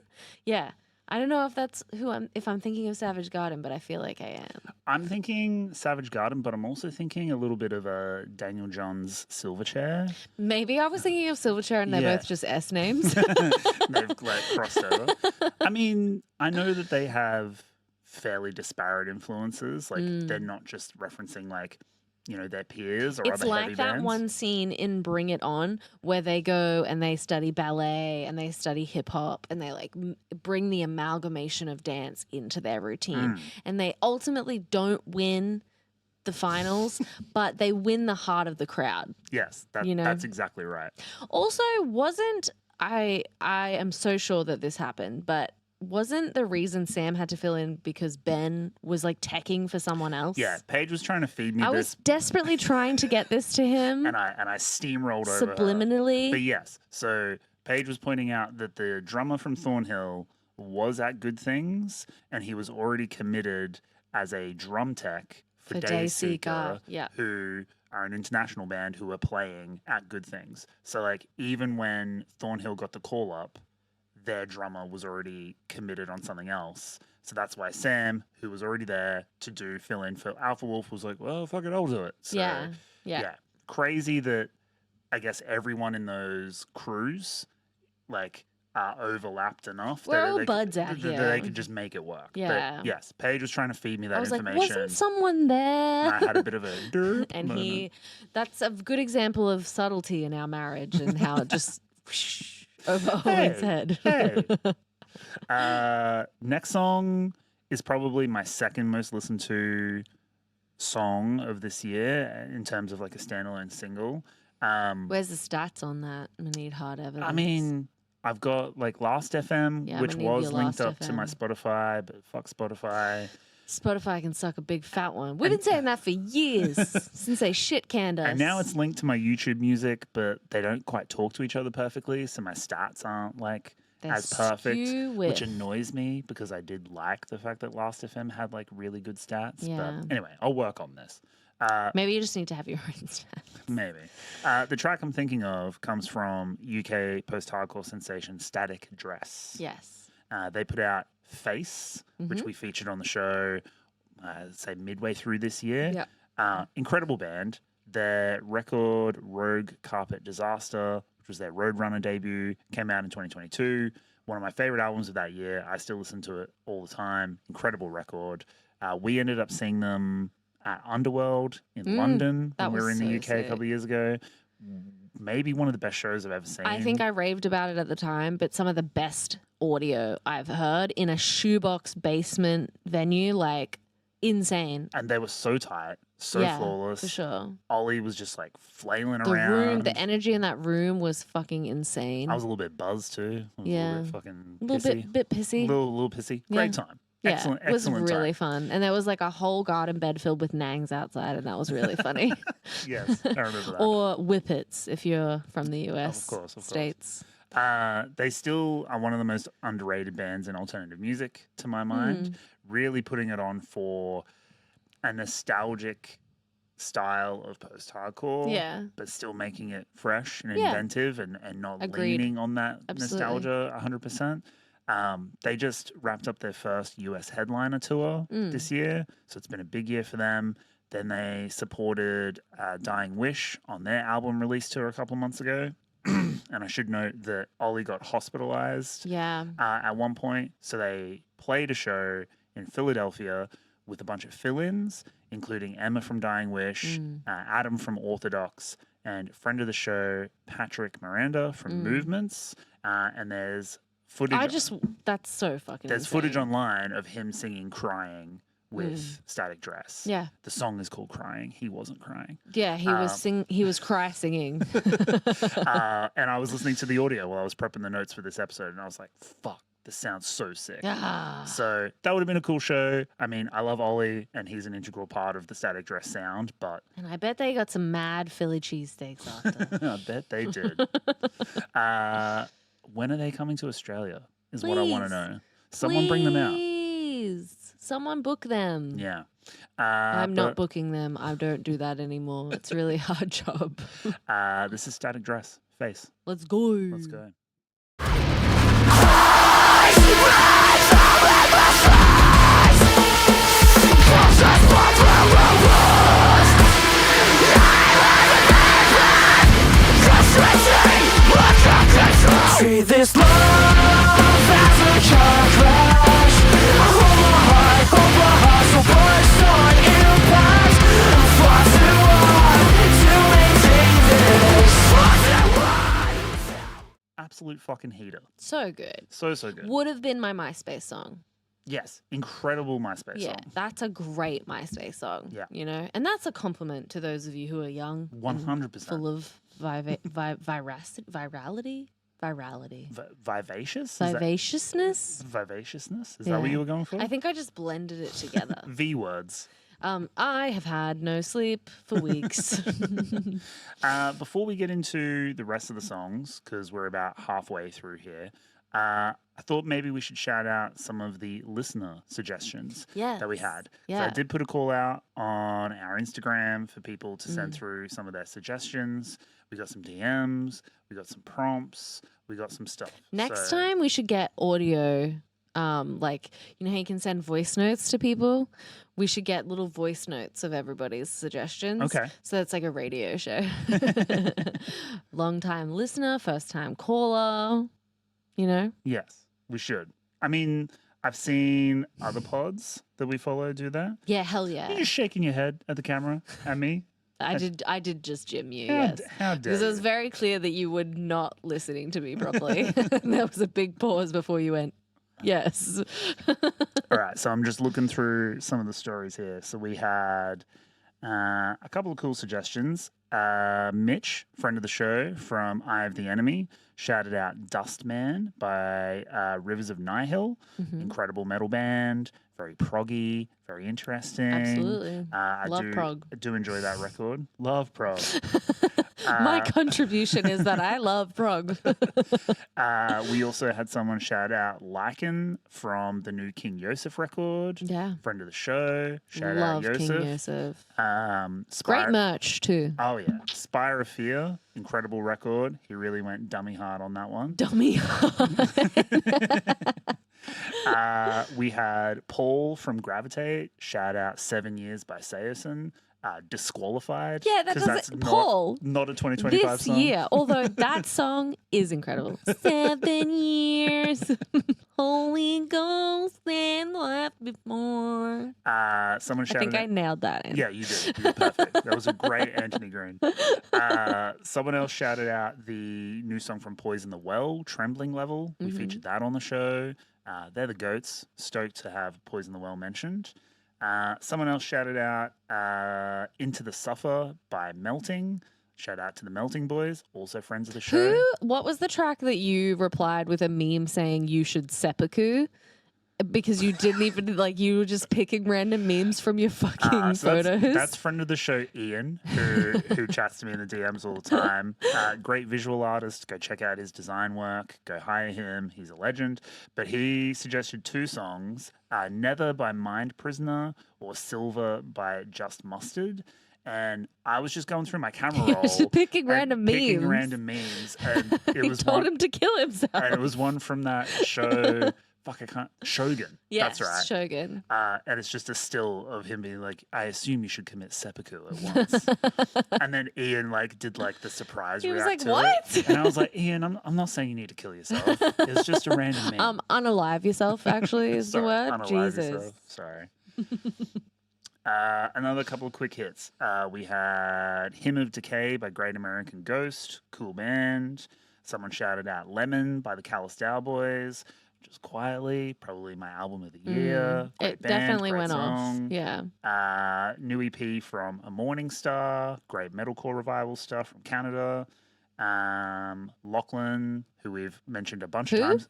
Yeah. I don't know if that's if I'm thinking of Savage Garden, but I feel like I am. I'm thinking Savage Garden, but I'm also thinking a little bit of a Daniel Johns Silverchair. Maybe I was thinking of Silverchair and they're both just S names. They've like crossed over. I mean, I know that they have fairly disparate influences. Like they're not just referencing like, you know, their peers or other heavy bands. It's like that one scene in Bring It On where they go and they study ballet and they study hip hop and they like bring the amalgamation of dance into their routine. And they ultimately don't win the finals, but they win the heart of the crowd. Yes, that's exactly right. Also, I am so sure that this happened, but wasn't the reason Sam had to fill in because Ben was like teching for someone else? Yeah, Paige was trying to feed me I was desperately trying to get this to him. And I steamrolled over her. Subliminally. But yes, so Paige was pointing out that the drummer from Thornhill was at Good Things and he was already committed as a drum tech for Dayseeker, who are an international band who are playing at Good Things. So like even when Thornhill got the call up, their drummer was already committed on something else. So that's why Sam, who was already there to fill in for Alpha Wolf, was like, well, fuck it, I'll do it. So, yeah. Crazy that I guess everyone in those crews like are overlapped enough. We're all buds out here. That they could just make it work. Yeah. But yes, Paige was trying to feed me that information. I was like, wasn't someone there? And I had a bit of a derp and moment. That's a good example of subtlety in our marriage and how it just over Owen's head. Next song is probably my second most listened to song of this year in terms of like a standalone single. Where's the stats on that? I need hard evidence. I mean, I've got like Last FM, which was linked up to my Spotify, but fuck Spotify. Spotify can suck a big fat one. We've been saying that for years, since they shit canned us. And now it's linked to my YouTube music, but they don't quite talk to each other perfectly, so my stats aren't like as perfect, which annoys me because I did like the fact that Last FM had like really good stats. Yeah. But anyway, I'll work on this. Maybe you just need to have your own stats. Maybe. The track I'm thinking of comes from UK post-hardcore sensation Static Dress. Yes. They put out Face, which we featured on the show, say midway through this year. Yep. Incredible band. Their record, Rogue Carpet Disaster, which was their Roadrunner debut, came out in 2022. One of my favorite albums of that year. I still listen to it all the time. Incredible record. We ended up seeing them at Underworld in London when we were in the UK a couple of years ago. Maybe one of the best shows I've ever seen. I think I raved about it at the time, but some of the best audio I've heard in a shoebox basement venue, like insane. And they were so tight, so flawless. For sure. Ollie was just like flailing around. The energy in that room was fucking insane. I was a little bit buzzed too. A little bit fucking pissy. A little bit pissy. A little pissy. Great time. Excellent, it was excellent really time. fun. And there was like a whole garden bed filled with nangs outside, and that was really funny. Yes, I remember that. Or whippets if you're from the US Of course. states. They still are one of the most underrated bands in alternative music, to my mind. Really putting it on for a nostalgic style of post-hardcore, but still making it fresh and inventive and not leaning on that nostalgia 100%. They just wrapped up their first US headliner tour this year, so it's been a big year for them. Then they supported Dying Wish on their album release tour a couple of months ago. And I should note that Ollie got hospitalized at one point, so they played a show in Philadelphia with a bunch of fill-ins, including Emma from Dying Wish, Adam from Orthodox, and friend of the show, Patrick Miranda from Movements. And there's footage. That's so fucking There's insane. footage online of him singing Crying with Static Dress. Yeah. The song is called Crying. He wasn't crying. Yeah, he was cry singing. And I was listening to the audio while I was prepping the notes for this episode, and I was like, fuck, this sounds so sick. So that would have been a cool show. I mean, I love Ollie, and he's an integral part of the Static Dress sound, but... And I bet they got some mad Philly cheesesteaks after. I bet they did. When are they coming to Australia is what I want to know. Someone bring them out. Please. Someone book them. Yeah. I'm not booking them. I don't do that anymore. It's a really hard job. This is Static Dress. Face. Let's go. Let's go. See this love as a car crash. I hold my heart, so burst on impact. I'm far too hard to maintain this. Absolute fucking heater. So good. So good. Would have been my MySpace song. Yes. Incredible MySpace Yeah, song. that's a great MySpace song. Yeah. You know, and that's a compliment to those of you who are young. 100%. Full of virality. Vivacious? Vivaciousness? Vivaciousness? Is that what you were going for? I think I just blended it together. V words. I have had no sleep for weeks. Before we get into the rest of the songs, because we're about halfway through here, I thought maybe we should shout out some of the listener suggestions that we had. Yeah. So I did put a call out on our Instagram for people to send through some of their suggestions. We got some DMs. We got some prompts. We got some stuff. Next time we should get audio. Like, you know how you can send voice notes to people? We should get little voice notes of everybody's suggestions. Okay. So it's like a radio show. Long time listener, first time caller, you know? Yes, we should. I mean, I've seen other pods that we follow do that. Yeah, hell yeah. You're just shaking your head at the camera at me. I did just gym you, How yes. dare Because it was you. very clear that you were not listening to me properly. There was a big pause before you went, yes. All right, so I'm just looking through some of the stories here. So we had a couple of cool suggestions. Mitch, friend of the show from Eye of the Enemy, shouted out Dustman by Rivers of Nihil. Incredible metal band, very proggy, very interesting. Absolutely. Love prog. I do enjoy that record. Love prog. My contribution is that I love prog. We also had someone shout out Lycan from the new King Yosef record. Yeah. Friend of the show. Shout Love out Yosef. King Yosef. Spire- Great merch too. Oh, yeah. Spire of Fear. Incredible record. He really went dummy hard on that one. Dummy. We had Paul from Gravitate. Shout out 7 Years by Sayerson. Disqualified. Yeah, that 'cause doesn't. Paul. Not a 2025 This song. year, although that song is incredible. 7 years, Holy Ghost and life before. Someone I shouted think I nailed that. Yeah, you did. You were perfect. That was a great Anthony Green. Someone else shouted out the new song from Poison the Well, Trembling Level. We featured that on the show. They're the goats. Stoked to have Poison the Well mentioned. Someone else shouted out Into the Suffer by Melting. Shout out to the Melting Boys, also friends of the show. What was the track that you replied with a meme saying you should seppuku? Because you didn't even you were just picking random memes from your fucking photos. That's friend of the show Ian, who chats to me in the DMs all the time. Great visual artist. Go check out his design work. Go hire him. He's a legend. But he suggested 2 songs: "Nether" by Mind Prisoner or "Silver" by Just Mustard. And I was just going through my camera roll, just picking random memes, and it was told him to kill himself. And it was one from that show. Fuck, I can't. Shogun. Yes, that's right. Shogun. And it's just a still of him being like, "I assume you should commit seppuku at once." And then Ian did the surprise. He was react like, to "What?" It. And I was like, "Ian, I'm not saying you need to kill yourself. It's just a random meme." Unalive yourself actually is Sorry, the word. unalive Jesus. yourself. Sorry. Another couple of quick hits. We had "Hymn of Decay" by Great American Ghost. Cool band. Someone shouted out "Lemon" by the Callous Boys. Just quietly, probably my album of the year. It Great band, definitely great went song. off. Yeah. New EP from A Morning Star. Great metalcore revival stuff from Canada. Lachlan, who we've mentioned a bunch of times.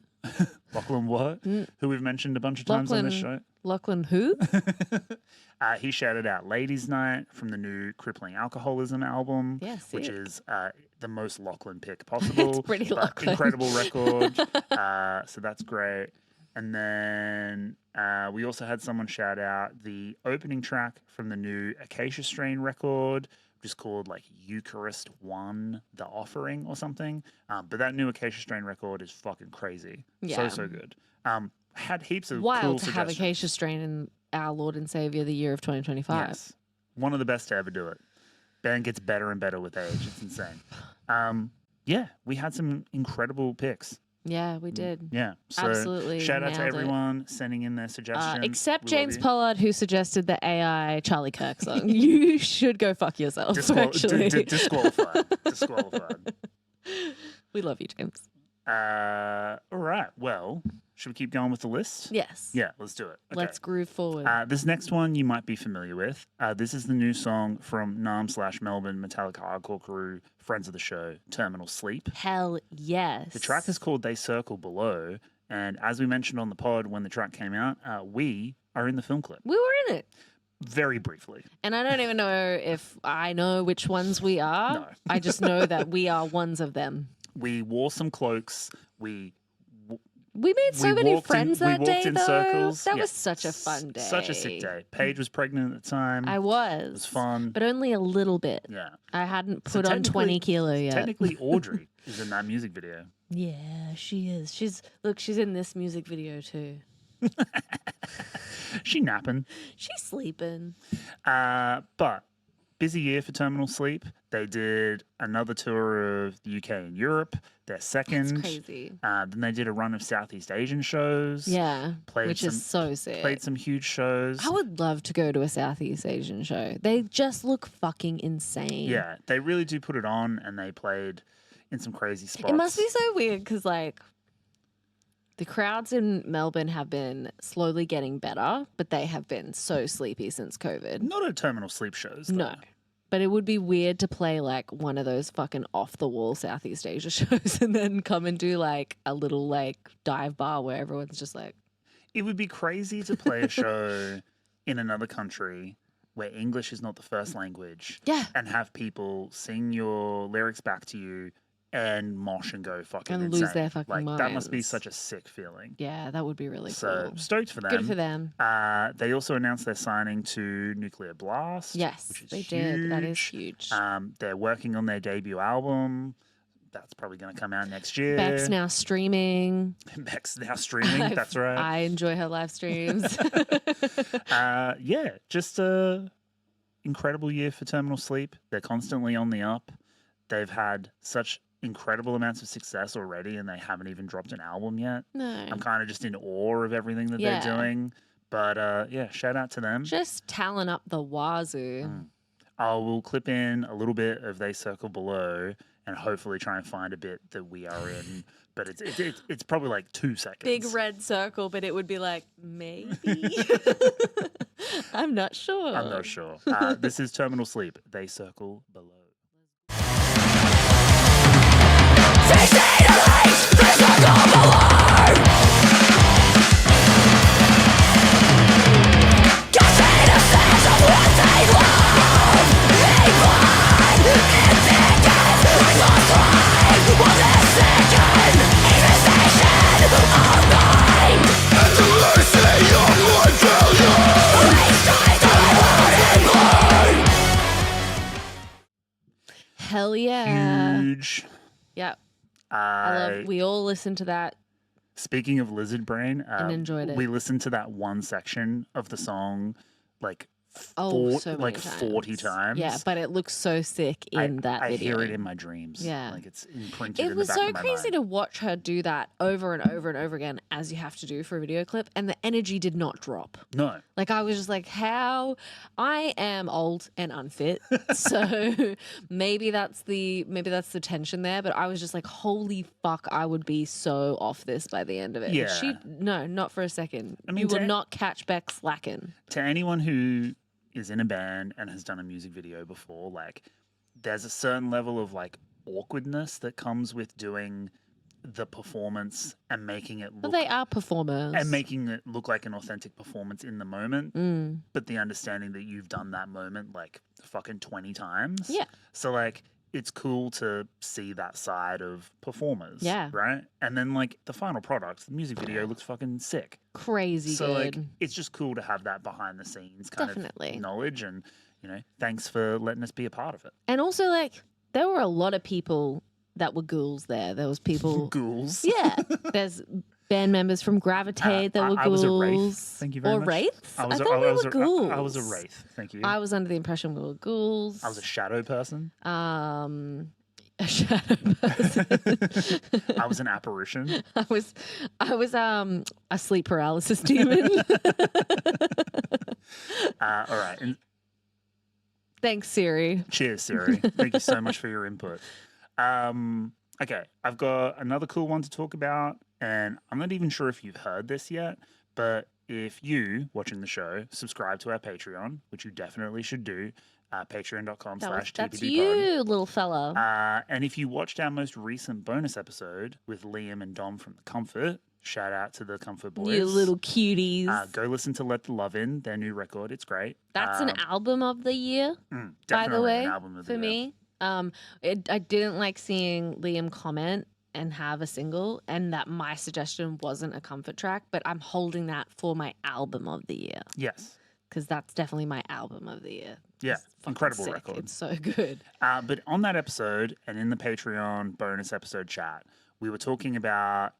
Lachlan what? Who we've mentioned a bunch of times on this show. Lachlan who? He shouted out "Ladies' Night" from the new Crippling Alcoholism album, which is the most Lachlan pick possible. It's pretty Lachlan. Incredible record. So that's great. And then we also had someone shout out the opening track from the new Acacia Strain record, which is called Eucharist 1, The Offering or something. But that new Acacia Strain record is fucking crazy. Yeah. So good. Had heaps of Wild cool to have suggestions. Acacia Strain in our Lord and Savior, the year of 2025. Yes. One of the best to ever do it. Band gets better and better with age. It's insane. Yeah, we had some incredible picks. Yeah, we did. Yeah. So Absolutely. shout out to nailed it. everyone sending in their suggestions. Except We James love you. Pollard, who suggested the AI Charlie Kirk song. You should go fuck yourself, actually. Disqualified. Disqualified. We love you, James. All right. Well, should we keep going with the list? Yes. Yeah, let's do it. Okay. Let's groove forward. This next one you might be familiar with. This is the new song from Nam/Melbourne Metallica hardcore crew, friends of the show, Terminal Sleep. Hell yes. The track is called "They Circle Below," and as we mentioned on the pod when the track came out, we are in the film clip. We were in it. Very briefly. And I don't even know if I know which ones we are. No. I just know that we are ones of them. We wore some cloaks. We made so many friends that we day, walked in though. circles. That Yeah. was such a fun day. Such a sick day. Paige was pregnant at the time. I was. It was fun. But only a little bit. Yeah. I hadn't So put on 20 kilo yet. Technically, Audrey is in that music video. Yeah, she is. She's in this music video too. She napping. She's sleeping. But busy year for Terminal Sleep. They did another tour of the UK and Europe, their second. That's crazy. Then they did a run of Southeast Asian shows. Yeah, Played which is so sick. Played some huge shows. I would love to go to a Southeast Asian show. They just look fucking insane. Yeah, they really do put it on, and they played in some crazy spots. It must be so weird because, the crowds in Melbourne have been slowly getting better, but they have been so sleepy since COVID. Not at Terminal Sleep shows, though. No. But it would be weird to play one of those fucking off the wall Southeast Asia shows and then come and do a little dive bar where everyone's just It would be crazy to play a show in another country where English is not the first language. Yeah. And have people sing your lyrics back to you and mosh and go fucking And insane. lose their fucking That must be minds. such a sick feeling. yeah, that would be really So cool. stoked for them. Good for them. They also announced their signing to Nuclear Blast. Yes, which is they did. That is huge. They're working on their debut album. That's probably going to come out next year. Beck's now streaming. Beck's now streaming. That's right. I enjoy her live streams. Yeah, just a incredible year for Terminal Sleep. They're constantly on the up. They've had such incredible amounts of success already, and they haven't even dropped an album yet. No. I'm kind of just in awe of everything that Yeah. they're doing. But yeah, shout out to them. Just talent up the wazoo. We'll clip in a little bit of "They Circle Below" and hopefully try and find a bit that we are in. But it's probably 2 seconds. Big red circle, but it would be maybe. I'm not sure. I'm not sure. This is Terminal Sleep. "They Circle Below." Hell yeah. Huge. Yeah. We all listened to that. Speaking of Lizard Brain, and enjoyed it. We listened to that one section of the song like so many 40 times. Yeah, but it looks so sick in that video. I hear it in my dreams. Yeah. Like it's imprinted It in was the back so of my crazy mind. to watch her do that over and over and over again, as you have to do for a video clip, and the energy did not drop. No. Like, I was just like, how? I am old and unfit, so maybe that's the tension there. But I was just like, holy fuck, I would be so off this by the end of it. Yeah. No, not for a second. I mean, you will not catch Beck slacking. To anyone who is in a band and has done a music video before, like there's a certain level of like awkwardness that comes with doing the performance and making it look, But they are performers. and making it look like an authentic performance in the moment. Mm. But the understanding that you've done that moment like fucking 20 times. Yeah. So like it's cool to see that side of performers. Yeah. Right. And then like the final product, the music video looks fucking sick. Crazy So good. like it's just cool to have that behind the scenes kind Definitely. of knowledge, and thanks for letting us be a part of it. And also, like, there were a lot of people that were ghouls there. There was people. Ghouls. Yeah. There's band members from Gravitate that were I ghouls. was a wraith. Thank you very or much. wraiths? I was thought we were a ghouls. I was a wraith. Thank you. I was under the impression we were ghouls. I was a shadow person. A shadow person. I was an apparition. I was a sleep paralysis demon. All right. And Thanks, Siri. cheers, Siri. Thank you so much for your input. Okay, I've got another cool one to talk about, and I'm not even sure if you've heard this yet, but if you, watching the show, subscribe to our Patreon, which you definitely should do, patreon.com/TPD. That's you, little fella. And if you watched our most recent bonus episode with Liam and Dom from The Comfort, shout out to the Comfort Boys. You little cuties. Go listen to Let the Love In, their new record. It's great. That's an album of the year, by the Definitely way, an album of the for year. me. I didn't like seeing Liam comment and have a single, and that my suggestion wasn't a comfort track, but I'm holding that for my album of the year, Yes. because that's definitely my album of the year. Yeah, It's fucking incredible sick. record. It's so good. But on that episode and in the Patreon bonus episode chat, we were talking about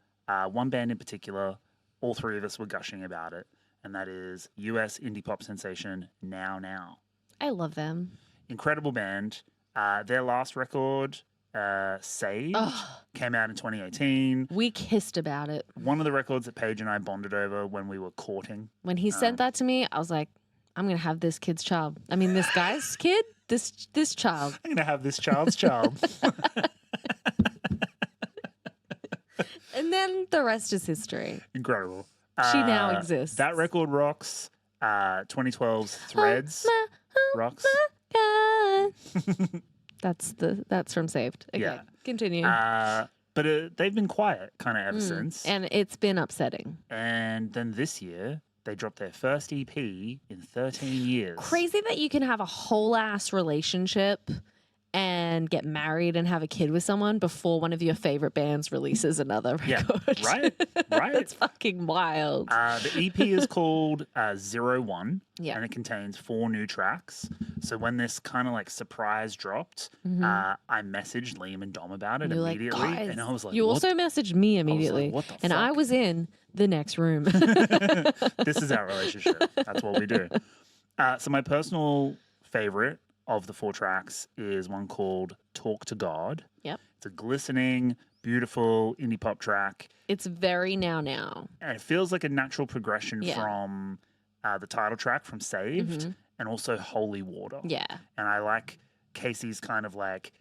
one band in particular. All three of us were gushing about it, and that is US indie pop sensation Now Now. I love them. Incredible band. Their last record, Saved, Ugh. came out in 2018. We kissed about it. One of the records that Paige and I bonded over when we were courting. When he sent that to me, I was like, I'm gonna have this kid's child. I mean, this guy's kid. This child. I'm gonna have this child's child. And then the rest is history. Incredible. She now exists. That record rocks. 2012's Threads rocks. God. That's from Saved. Okay, Yeah. continue. But they've been quiet kind of ever since. And it's been upsetting. And then this year, they dropped their first EP in 13 years. Crazy that you can have a whole ass relationship and get married and have a kid with someone before one of your favorite bands releases another record. Yeah, right? Right. It's fucking wild. The EP is called 01, Yeah. and it contains 4 new tracks. So when this kind of like surprise dropped, I messaged Liam and Dom about it You're like, immediately, "Guys," and I was like, you what? also messaged me immediately. "What the and I fuck?" was in the next room. This is our relationship. That's what we do. So my personal favorite of the 4 tracks is one called Talk to God. Yep. It's a glistening, beautiful indie pop track. It's very now. And it feels like a natural progression Yeah. from the title track from Saved and also Holy Water. Yeah. And I like Casey's kind of like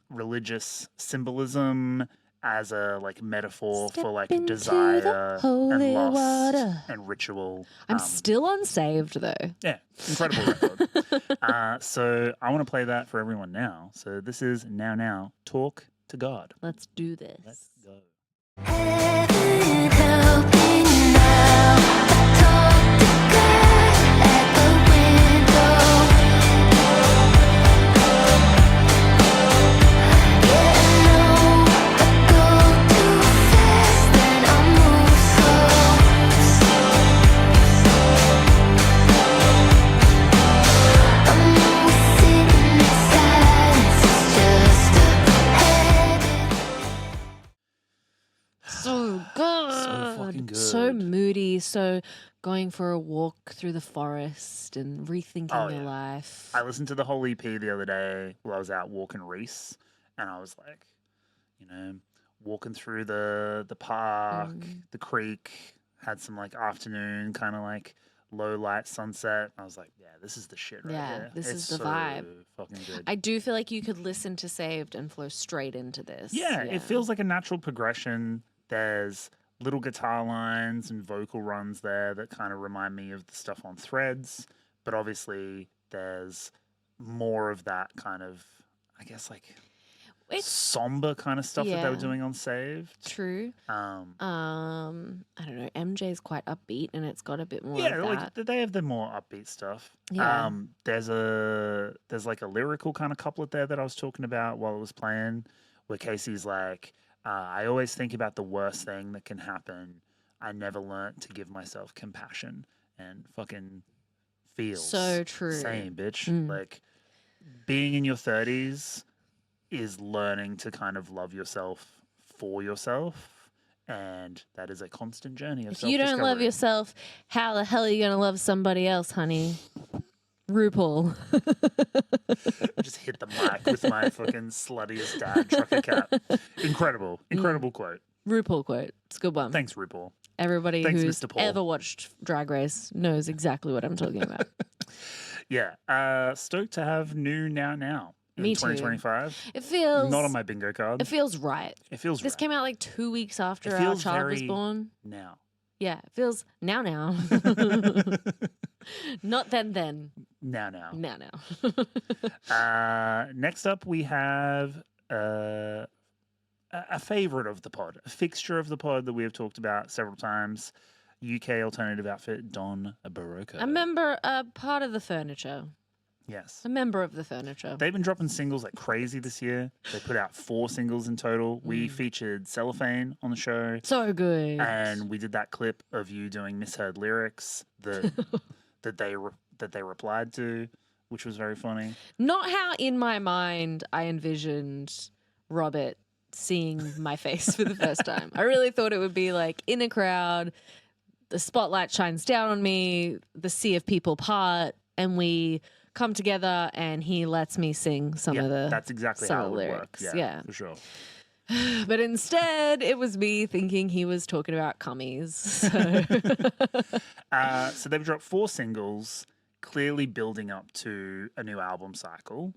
religious symbolism as a like metaphor Step for like into the desire holy and lust water. and ritual. I'm still unsaved though. Yeah, incredible record. So I want to play that for everyone now. So this is Now, Talk to God. Let's do this. Let's go. Heaven help me now. Talk to God at the window. Yeah, I know I go too fast, then I move slow. I'm always sitting in silence, it's just so going for a walk through the forest and rethinking your life. I listened to the whole EP the other day while I was out walking Reese, and I was like, you know, walking through the park, the creek, had some like afternoon kind of like low light sunset. I was like, yeah, this is the shit right here. This It's is the so vibe. fucking good. I do feel like you could listen to Saved and flow straight into this. Yeah, it feels like a natural progression. There's little guitar lines and vocal runs there that kind of remind me of the stuff on Threads, but obviously there's more of that kind of, I guess, like somber kind of stuff that they were doing on Saved. True. I don't know. MJ's quite upbeat, and it's got a bit more. Yeah, of like they have the more upbeat stuff. Yeah. There's like a lyrical kind of couplet there that I was talking about while it was playing, where Casey's like, I always think about the worst thing that can happen. I never learnt to give myself compassion, and fucking feels so true. Same, bitch. Like being in your 30s is learning to kind of love yourself for yourself, and that is a constant journey of self-discovery. If you don't love yourself, how the hell are you gonna love somebody else, honey? RuPaul. I just hit the mic with my fucking sluttiest dad trucker cap. Incredible quote. RuPaul quote. It's a good one. Thanks, RuPaul. Everybody Thanks, who's Mr. Paul. ever watched Drag Race knows exactly what I'm talking about. Yeah. Stoked to have new Now. Me in too. 2025. It feels Not on my bingo card. It feels right. It feels This right. came out like 2 weeks after It our feels child was very born. now. Yeah, it feels now. Not then. Now. Now. Next up, we have a favorite of the pod, a fixture of the pod that we have talked about several times. UK alternative outfit Don Broco. A member, part of the furniture. Yes. A member of the furniture. They've been dropping singles like crazy this year. They put out 4 singles in total. We featured Cellophane on the show. So good. And we did that clip of you doing misheard lyrics that they replied to, which was very funny. Not how in my mind I envisioned Robert seeing my face for the first time. I really thought it would be like in a crowd, the spotlight shines down on me, the sea of people part, and we come together and he lets me sing some of the that's exactly how it would lyrics. work. Yeah, for sure. But instead, it was me thinking he was talking about cummies. So they've dropped 4 singles, clearly building up to a new album cycle.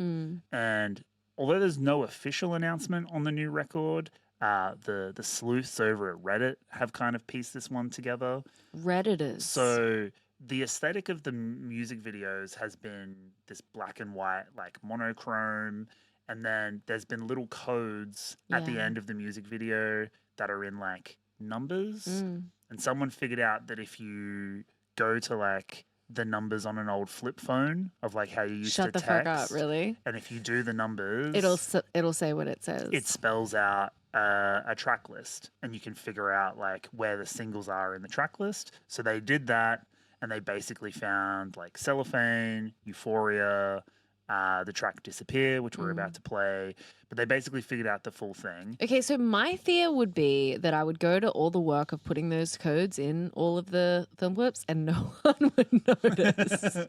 And although there's no official announcement on the new record, the sleuths over at Reddit have kind of pieced this one together. Redditors. So the aesthetic of the music videos has been this black and white, like monochrome. And then there's been little codes at the end of the music video that are in like numbers. And someone figured out that if you go to like the numbers on an old flip phone of like how you used to text. Shut the fuck up, really? And if you do the numbers, It'll say what it says. it spells out a track list, and you can figure out like where the singles are in the track list. So they did that, and they basically found like Cellophane, Euphoria, the track Disappear, which we're about to play. But they basically figured out the full thing. Okay, so my fear would be that I would go to all the work of putting those codes in all of the film clips and no one would notice.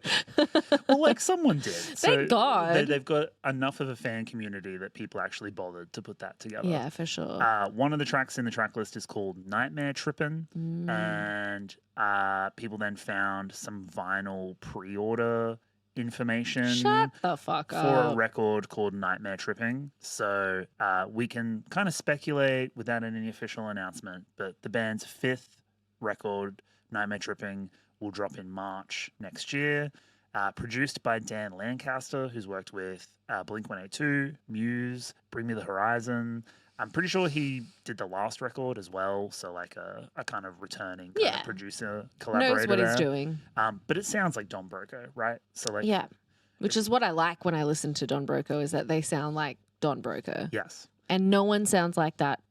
Well, like someone did. Thank God. They've got enough of a fan community that people actually bothered to put that together. Yeah, for sure. One of the tracks in the track list is called Nightmare Trippin'. And people then found some vinyl pre-order information Shut the fuck for up. a record called Nightmare Tripping. So we can kind of speculate without any official announcement, but the band's 5th record, Nightmare Tripping, will drop in March next year. Produced by Dan Lancaster, who's worked with Blink-182, Muse, Bring Me the Horizon. I'm pretty sure he did the last record as well, so like a kind of returning kind of producer collaborator. Knows what he's doing. But it sounds like Don Broco, right? So like Which is what I like when I listen to Don Broco, is that they sound like Don Broco. Yes. And no one sounds like that,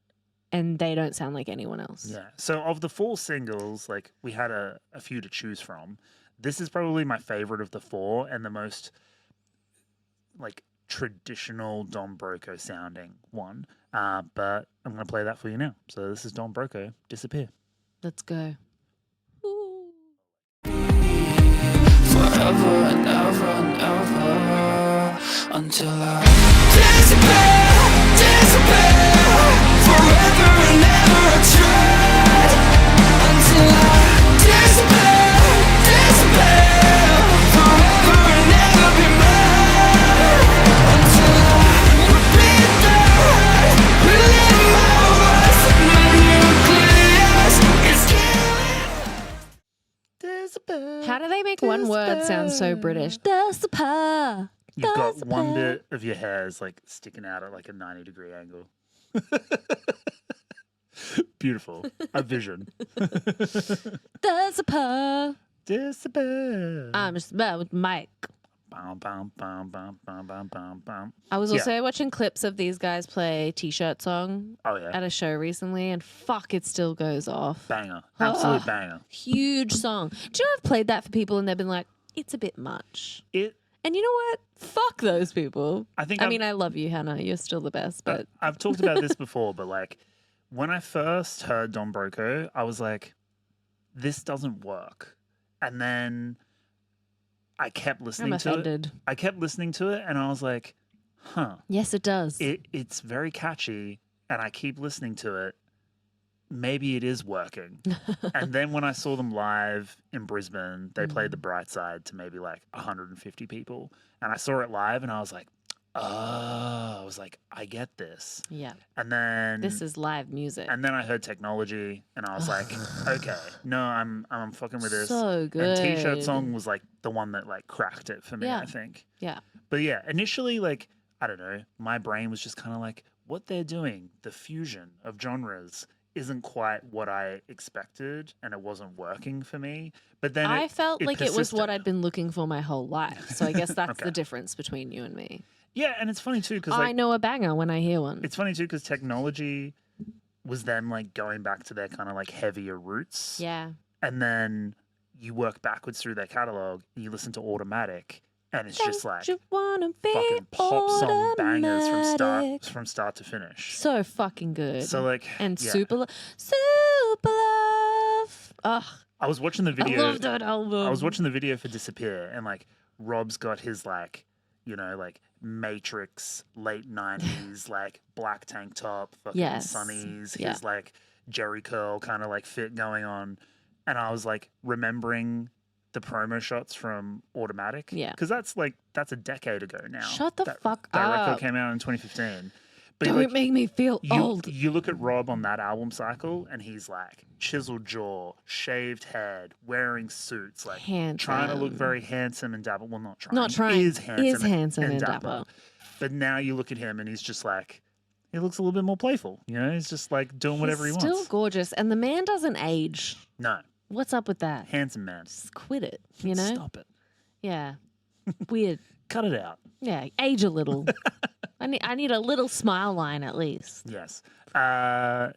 and they don't sound like anyone else. Yeah. So of the 4 singles, like we had a few to choose from. This is probably my favorite of the 4 and the most like traditional Don Broco sounding one. But I'm going to play that for you now. So this is Don Broco, Disappear. Let's go. Ooh. ever and ever and ever, until I disappear, forever and ever I tried, until I disappear, forever and ever be mine, until I repeat that, relive my voice and my nucleus is killing. How do they make one word sound so British? Disappear. You've got one bit of your hair is like sticking out at like a 90-degree angle. Beautiful. A vision. Disappear. Disappear. I'm just about with Mike. Bum, bum, bum, bum, bum, bum, bum, bum. I was also watching clips of these guys play T-shirt song Oh, yeah. at a show recently, and fuck, it still goes off. Banger. Absolute banger. Huge song. Do you know I've played that for people and they've been like, it's a bit much. And you know what? Fuck those people. I mean, I love you, Hannah. You're still the best, but I've talked about this before, but like when I first heard Don Broco, I was like, this doesn't work. And then I kept listening I'm to offended. it. I kept listening to it and I was like, huh. Yes, it does. It's very catchy and I keep listening to it. Maybe it is working. And then when I saw them live in Brisbane, they played The Bright Side to maybe like 150 people. And I saw it live and I was like, I get this. Yeah. And then This is live music. and then I heard Technology and I was like, okay, no, I'm fucking with this. So good. And T-shirt song was like the one that like cracked it for me, Yeah. I think. Yeah. But yeah, initially, like, I don't know, my brain was just kind of like, what they're doing, the fusion of genres, isn't quite what I expected and it wasn't working for me. But then I felt like it was persisted. what I'd been looking for my whole life. So I guess that's Okay. the difference between you and me. Yeah, and it's funny too because I like, know a banger when I hear one. it's funny too because Technology was them like going back to their kind of like heavier roots. Yeah. And then you work backwards through their catalog and you listen to Automatic and it's just like you wanna be fucking pop song bangers automatic. from start to finish. So fucking good. So like and yeah. super love. Ugh, I was watching the I video. love that album. I was watching the video for Disappear and like Rob's got his like, you know, like Matrix late 90s like black tank top, fucking Yes. sunnies, Yeah. his like Jerry curl kind of like fit going on. And I was like remembering the promo shots from Automatic. Yeah. Because that's a decade ago now. Shut the fuck that up. record came out in 2015. But Don't like, make me feel old. you look at Rob on that album cycle and he's like chiseled jaw, shaved head, wearing suits, like trying to look Handsome. very handsome and dapper. Well, not trying. Not trying. Is handsome, and dapper. But now you look at him and he's just like, he looks a little bit more playful. You know, he's just like doing whatever he He's still wants. gorgeous. And the man doesn't age. No, What's up with that? handsome man. Just quit it, you know? Stop it. Yeah. Weird. Cut it out. Yeah, age a little. I need a little smile line at least. Yes.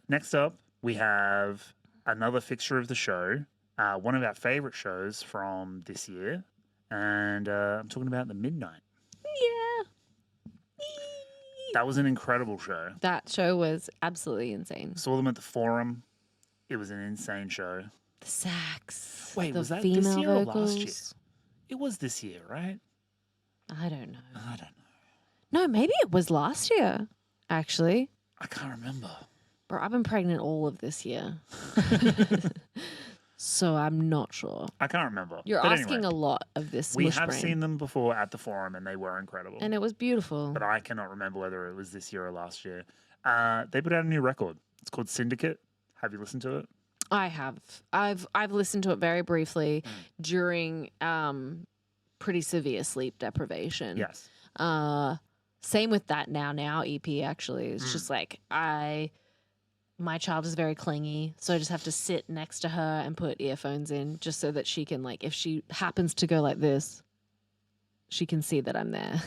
Next up, we have another fixture of the show, one of our favorite shows from this year. And I'm talking about The Midnight. Yeah. That was an incredible show. That show was absolutely insane. Saw them at the Forum. It was an insane show. The sax. Wait, the was that female this year vocals. or last year? It was this year, right? I don't know. I don't know. No, maybe it was last year, actually. I can't remember. Bro, I've been pregnant all of this year. So I'm not sure. I can't remember. You're But asking anyway, a lot of this we mush have brain. seen them before at the Forum and they were incredible. And it was beautiful. But I cannot remember whether it was this year or last year. They put out a new record. It's called Syndicate. Have you listened to it? I have. I've listened to it very briefly during pretty severe sleep deprivation. Yes. Same with that Now EP actually. It's just like my child is very clingy, so I just have to sit next to her and put earphones in just so that she can, like, if she happens to go like this, she can see that I'm there.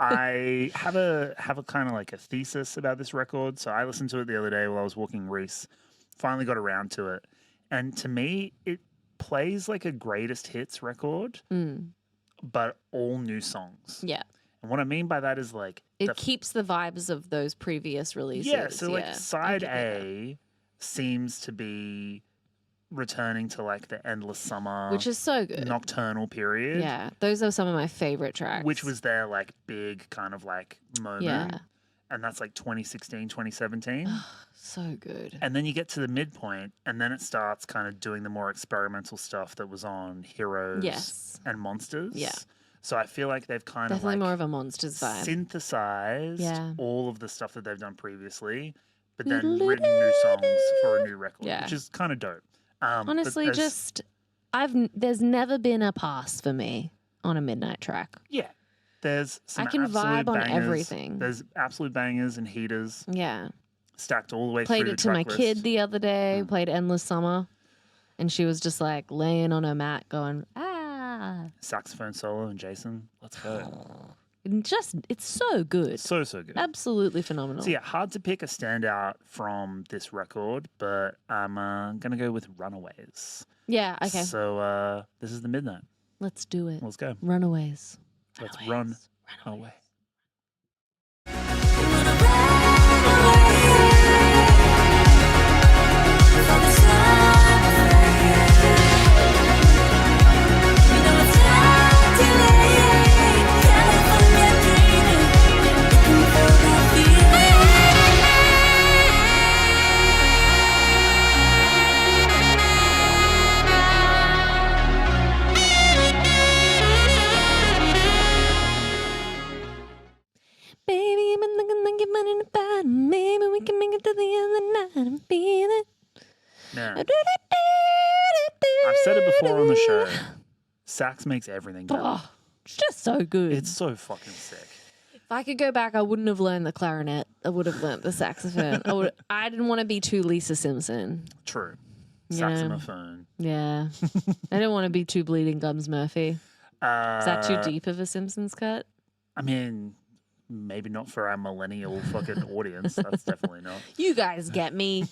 I have a kind of like a thesis about this record. So I listened to it the other day while I was walking Reese. Finally got around to it. And to me, it plays like a greatest hits record, but all new songs. Yeah. And what I mean by that is like It keeps the vibes of those previous releases. yeah, so like I side get that. A seems to be returning to like the endless summer, which is so good. nocturnal period. Yeah, those are some of my favorite tracks. Which was their like big kind of like moment. Yeah. And that's like 2016, 2017. So good. And then you get to the midpoint, and then it starts kind of doing the more experimental stuff that was on Heroes and Monsters. Yeah. So I feel like they've kind Definitely of like more of a Monsters vibe. synthesized Yeah. all of the stuff that they've done previously, but then written new songs for a new record, which is kind of dope. Honestly, there's never been a pass for me on a midnight track. Yeah. There's some I can absolute vibe on bangers. everything. There's absolute bangers and heaters. Yeah. Stacked all the way Played through it the to track my list. kid the other day, played Endless Summer, and she was just like laying on her mat going, ah. Saxophone solo and Jason. Let's go. And it's so good. So good. Absolutely phenomenal. So yeah, hard to pick a standout from this record, but I'm going to go with Runaways. Yeah, okay. So this is the midnight. Let's do it. Let's go. Runaways. Let's run away. Baby, I've been thinking about it. Maybe we can make it to the end of the night and feel it. Now, I've said it before on the show. Sax makes everything better. Oh, it's just so good. It's so fucking sick. If I could go back, I wouldn't have learned the clarinet. I would have learned the saxophone. I didn't want to be too Lisa Simpson. True. Yeah. Saxophone. Yeah. I didn't want to be too Bleeding Gums Murphy. Is that too deep of a Simpsons cut? I mean, maybe not for our millennial fucking audience. That's definitely not. You guys get me.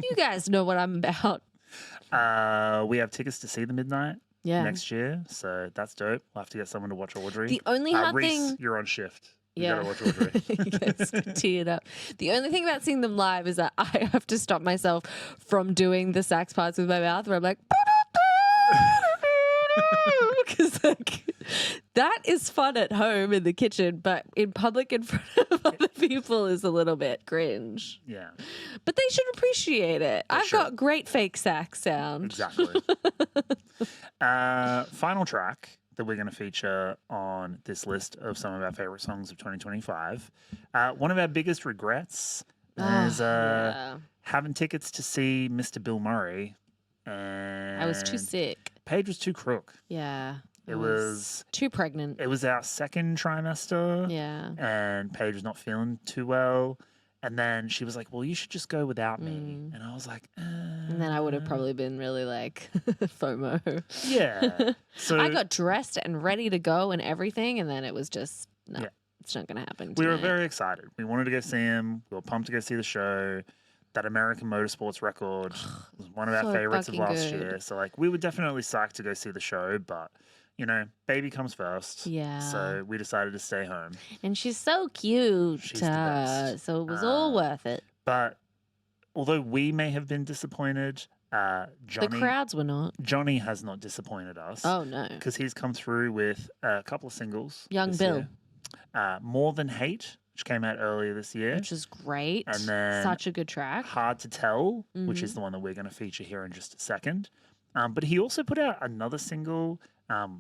You guys know what I'm about. We have tickets to see the Midnight next year, so that's dope. We'll have to get someone to watch Audrey. The only hard Reese, thing... you're on shift. You Yeah. gotta watch Audrey. You guys teared up. The only thing about seeing them live is that I have to stop myself from doing the sax parts with my mouth where I'm like... Because like, that is fun at home in the kitchen, but in public in front of other people is a little bit cringe. Yeah, But they should appreciate it. I've sure. got great fake sax sound. exactly. Final track that we're going to feature on this list of some of our favorite songs of 2025. One of our biggest regrets is having tickets to see Mr. Bilmuri. And I was too sick. Paige was too crook. Yeah. It was too pregnant. It was our second trimester. Yeah. And Paige was not feeling too well. And then she was like, well, you should just go without me. And I was like, And then I would have probably been really like FOMO. yeah. So I got dressed and ready to go and everything. And then it was just, no, it's not going to happen. We were tonight. very excited. We wanted to go see him. We were pumped to go see the show. That American Motorsports record was one of our So favorites of fucking last good. year. So, like, we were definitely psyched to go see the show, but, you know, baby comes first. Yeah. So we decided to stay home. And she's so cute. She's the best. So it was all worth it. But although we may have been disappointed, The crowds were not. Johnny has not disappointed us. Oh, no. Because he's come through with a couple of singles. Young this Bill. year. More Than Hate, which came out earlier this year. Which is great. And then Such a good track. Hard to Tell, which is the one that we're going to feature here in just a second. But he also put out another single,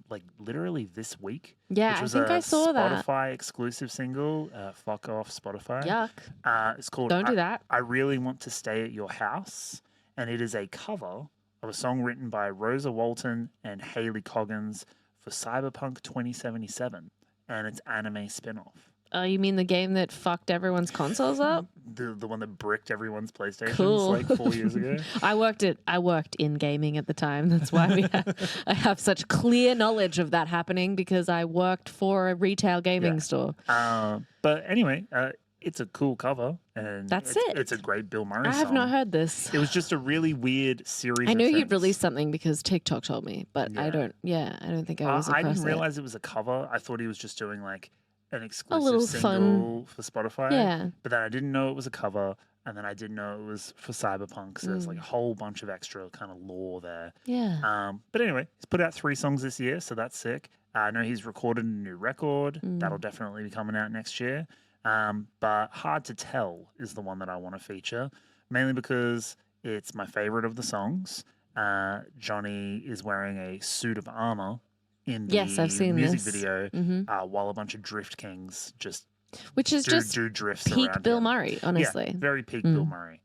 like literally this week. Yeah, which I was think a I saw that. Spotify exclusive single. Fuck off, Spotify. Yuck. It's called Don't do that. I Really Want to Stay at Your House. And it is a cover of a song written by Rosa Walton and Haley Coggins for Cyberpunk 2077. And it's anime spin-off. Oh, you mean the game that fucked everyone's consoles up? The one that bricked everyone's PlayStations Cool. like 4 years ago. I worked in gaming at the time. That's why I have such clear knowledge of that happening because I worked for a retail gaming store. But anyway, it's a cool cover, and That's it. It's a great Bill Murray I song. have not heard this. It was just a really weird series. I knew of you'd things. released something because TikTok told me, but I Yeah. don't. Yeah, I don't think I was. I didn't across it. realize it was a cover. I thought he was just doing like an exclusive little single fun- for Spotify. Yeah. But then I didn't know it was a cover. and then I didn't know it was for Cyberpunk. So there's like a whole bunch of extra kind of lore there. Yeah. But anyway, he's put out 3 songs this year, so that's sick. I know he's recorded a new record. That'll definitely be coming out next year. But Hard to Tell is the one that I want to feature, mainly because it's my favorite of the songs. Johnny is wearing a suit of armor in the Yes, I've seen music this. video, while a bunch of Drift Kings just Which is just do drifts peak around Bill him. Murray, honestly. Yeah, very peak Bill Murray.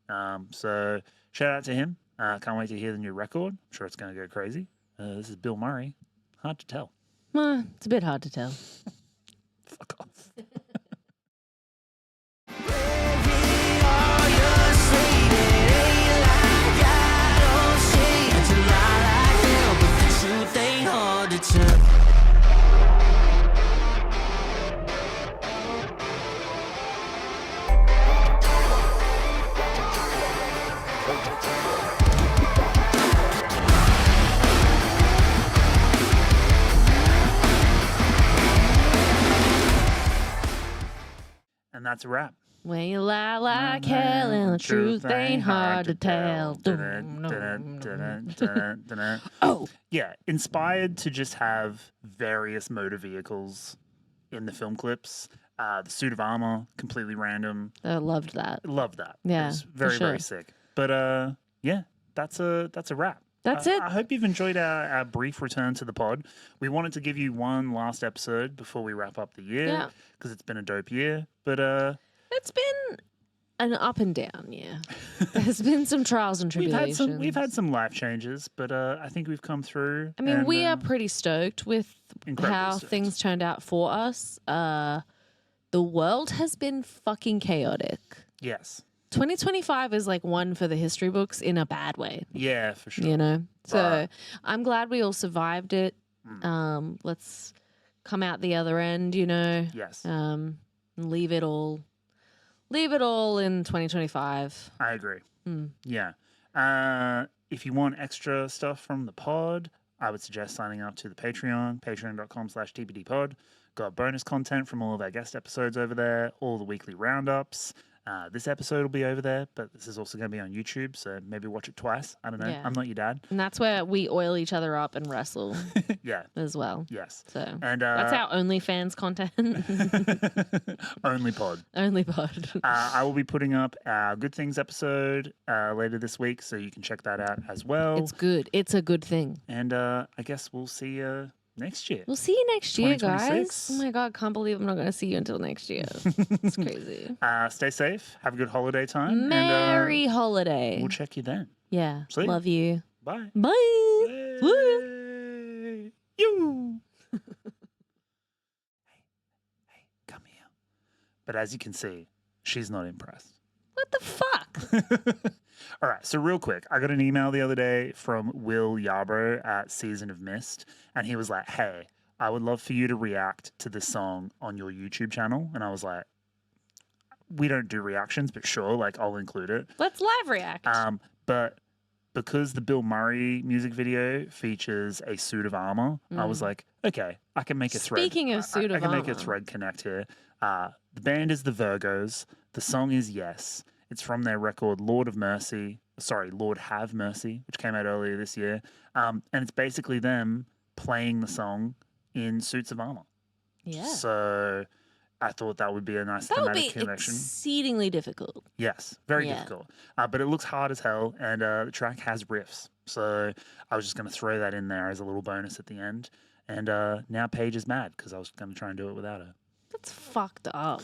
So shout out to him. Can't wait to hear the new record. I'm sure it's going to go crazy. This is Bill Murray. Hard to Tell. It's a bit hard to tell. Fuck off. And that's a wrap. When you lie like hell and the truth ain't hard to tell. Oh, Yeah, inspired to just have various motor vehicles in the film clips. The suit of armor, completely random. I loved that. Love that. Yeah, It was for very, very sure. sick. But yeah, that's a wrap. That's it. I hope you've enjoyed our brief return to the pod. We wanted to give you one last episode before we wrap up the year Yeah. because it's been a dope year. But It's been an up and down year. There's been some trials and tribulations. we've had some life changes, but I think we've come through. I mean, and, we are pretty stoked with incredibly how stoked. things turned out for us. The world has been fucking chaotic. Yes. 2025 is like one for the history books in a bad way, Yeah, for sure. you know? So Right. I'm glad we all survived it. Let's come out the other end, you know? Yes. And leave it all in 2025. I agree. Mm. Yeah. If you want extra stuff from the pod, I would suggest signing up to the Patreon, patreon.com/tpdpod. Got bonus content from all of our guest episodes over there, all the weekly roundups. This episode will be over there, but this is also going to be on YouTube, so maybe watch it twice. I don't know. Yeah. I'm not your dad. And that's where we oil each other up and wrestle Yeah. as well. Yes. So And that's our OnlyFans content. only pod. Only pod. I will be putting up our Good Things episode later this week, so you can check that out as well. It's good. It's a good thing. And I guess we'll see you next year. We'll see you next year, guys. 2026. Oh my God, can't believe I'm not going to see you until next year. It's crazy. Stay safe. Have a good holiday time. Merry and holiday. we'll check you then. Yeah. See ya. Love you. Bye. Bye. Woo. Hey. You. hey, come here. But as you can see, she's not impressed. What the fuck? All right, so real quick, I got an email the other day from Will Yarbrough at Season of Mist, and he was like, hey, I would love for you to react to this song on your YouTube channel. And I was like, we don't do reactions, but sure, like I'll include it. Let's live react. But because the Bill Murray music video features a suit of armor, I was like, okay, I can make a thread. Speaking of suit I of can make a armor. thread connect here. The band is the Virgos. The song is Yes. It's from their record Lord Have Mercy, which came out earlier this year. And it's basically them playing the song in suits of armor. Yeah. So I thought that would be a nice That would thematic be connection. exceedingly difficult. Yes, very Yeah. difficult. But it looks hard as hell, and the track has riffs. So I was just going to throw that in there as a little bonus at the end. And now Paige is mad because I was going to try and do it without her. That's fucked up.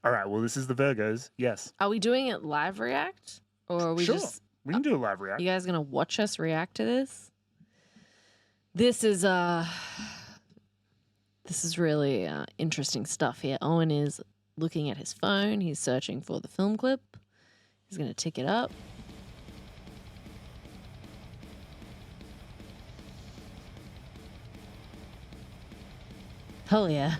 All right, well, this is the Virgos. Yes. Are we doing it live react? Or are we Sure. just We can do a live react. you guys gonna watch us react to this? This is really interesting stuff here. Owen is looking at his phone. He's searching for the film clip. He's gonna tick it up. Hell yeah.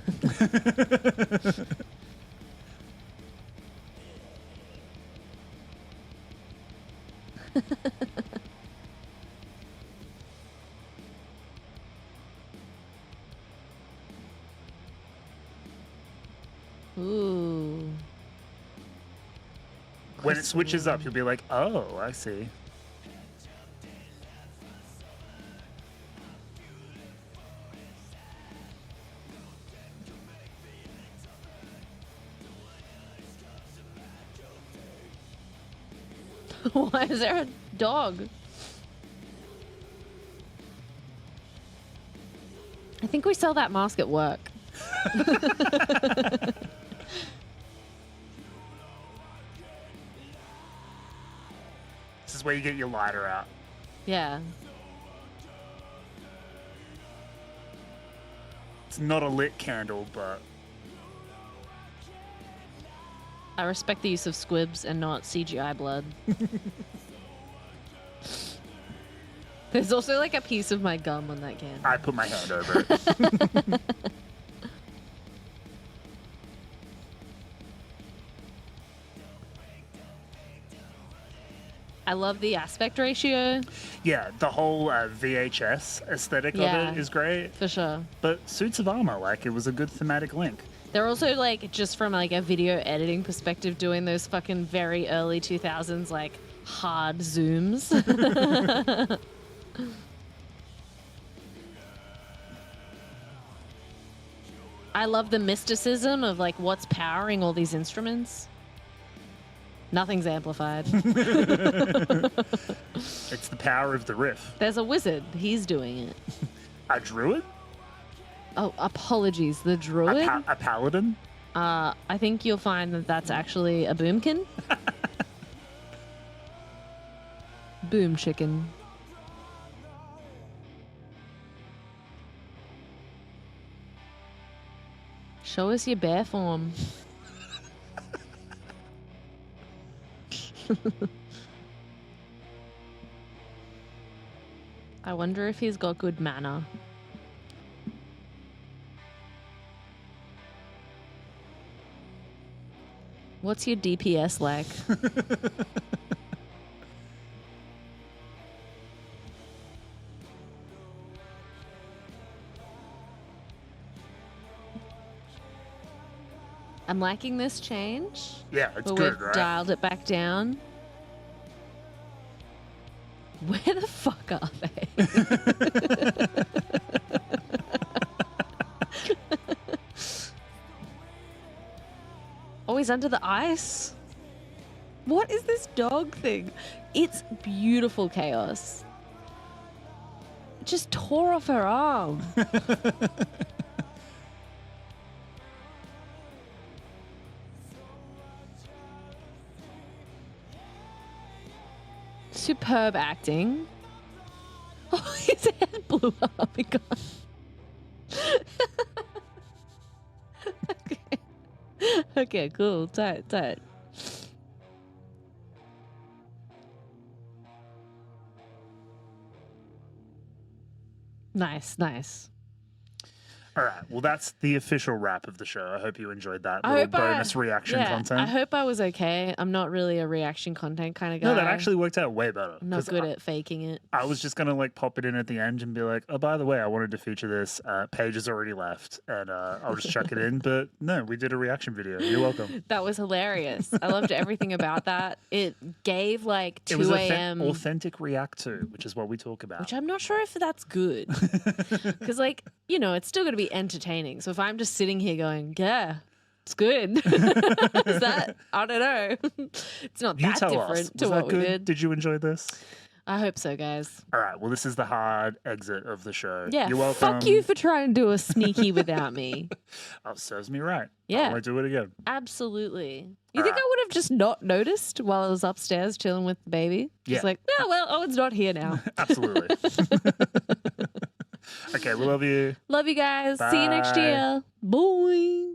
Ooh. when it switches up, you'll be like, oh, I see. Why is there a dog? I think we sell that mask at work. This is where you get your lighter out. Yeah. It's not a lit candle, but I respect the use of squibs and not CGI blood. There's also like a piece of my gum on that can. I put my hand over it. I love the aspect ratio. Yeah, the whole VHS aesthetic of it is great. For sure. But Suits of Armor, like, it was a good thematic link. They're also like, just from like a video editing perspective, doing those fucking very early 2000s like hard zooms. I love the mysticism of like what's powering all these instruments. Nothing's amplified. It's the power of the riff. There's a wizard. He's doing it. A druid? Oh, apologies. The druid? A paladin? I think you'll find that that's actually a boomkin. Boom chicken. Show us your bear form. I wonder if he's got good manner. What's your DPS like? I'm liking this change. Yeah, it's but good, we've right? dialed it back down. Where the fuck are they? Oh, he's under the ice? What is this dog thing? It's beautiful chaos. It just tore off her arm. Superb acting. Oh, his head blew up. He got... Okay. Okay, cool. Tight, tight. Nice, nice. All right. Well, that's the official wrap of the show. I hope you enjoyed that little bonus reaction content. I hope I was okay. I'm not really a reaction content kind of guy. No, that actually worked out way better. I'm not good at faking it. I was just going to like pop it in at the end and be like, oh, by the way, I wanted to feature this. Paige has already left and I'll just chuck it in. But no, we did a reaction video. You're welcome. That was hilarious. I loved everything about that. It gave like 2 a.m. authentic react to, which is what we talk about. Which I'm not sure if that's good. Because like, you know, it's still going to be entertaining. So if I'm just sitting here going, yeah, it's good. Is that? I don't know. It's not that different to what we did. Did you enjoy this? I hope so, guys. All right. Well, this is the hard exit of the show. Yeah. You're welcome. Fuck you for trying to do a sneaky without me. Oh, serves me right. Yeah. I want to do it again. Absolutely. You think I would have just not noticed while I was upstairs chilling with the baby? Just like, oh, it's not here now. Absolutely. Okay, we love you. Love you guys. Bye. See you next year. Bye.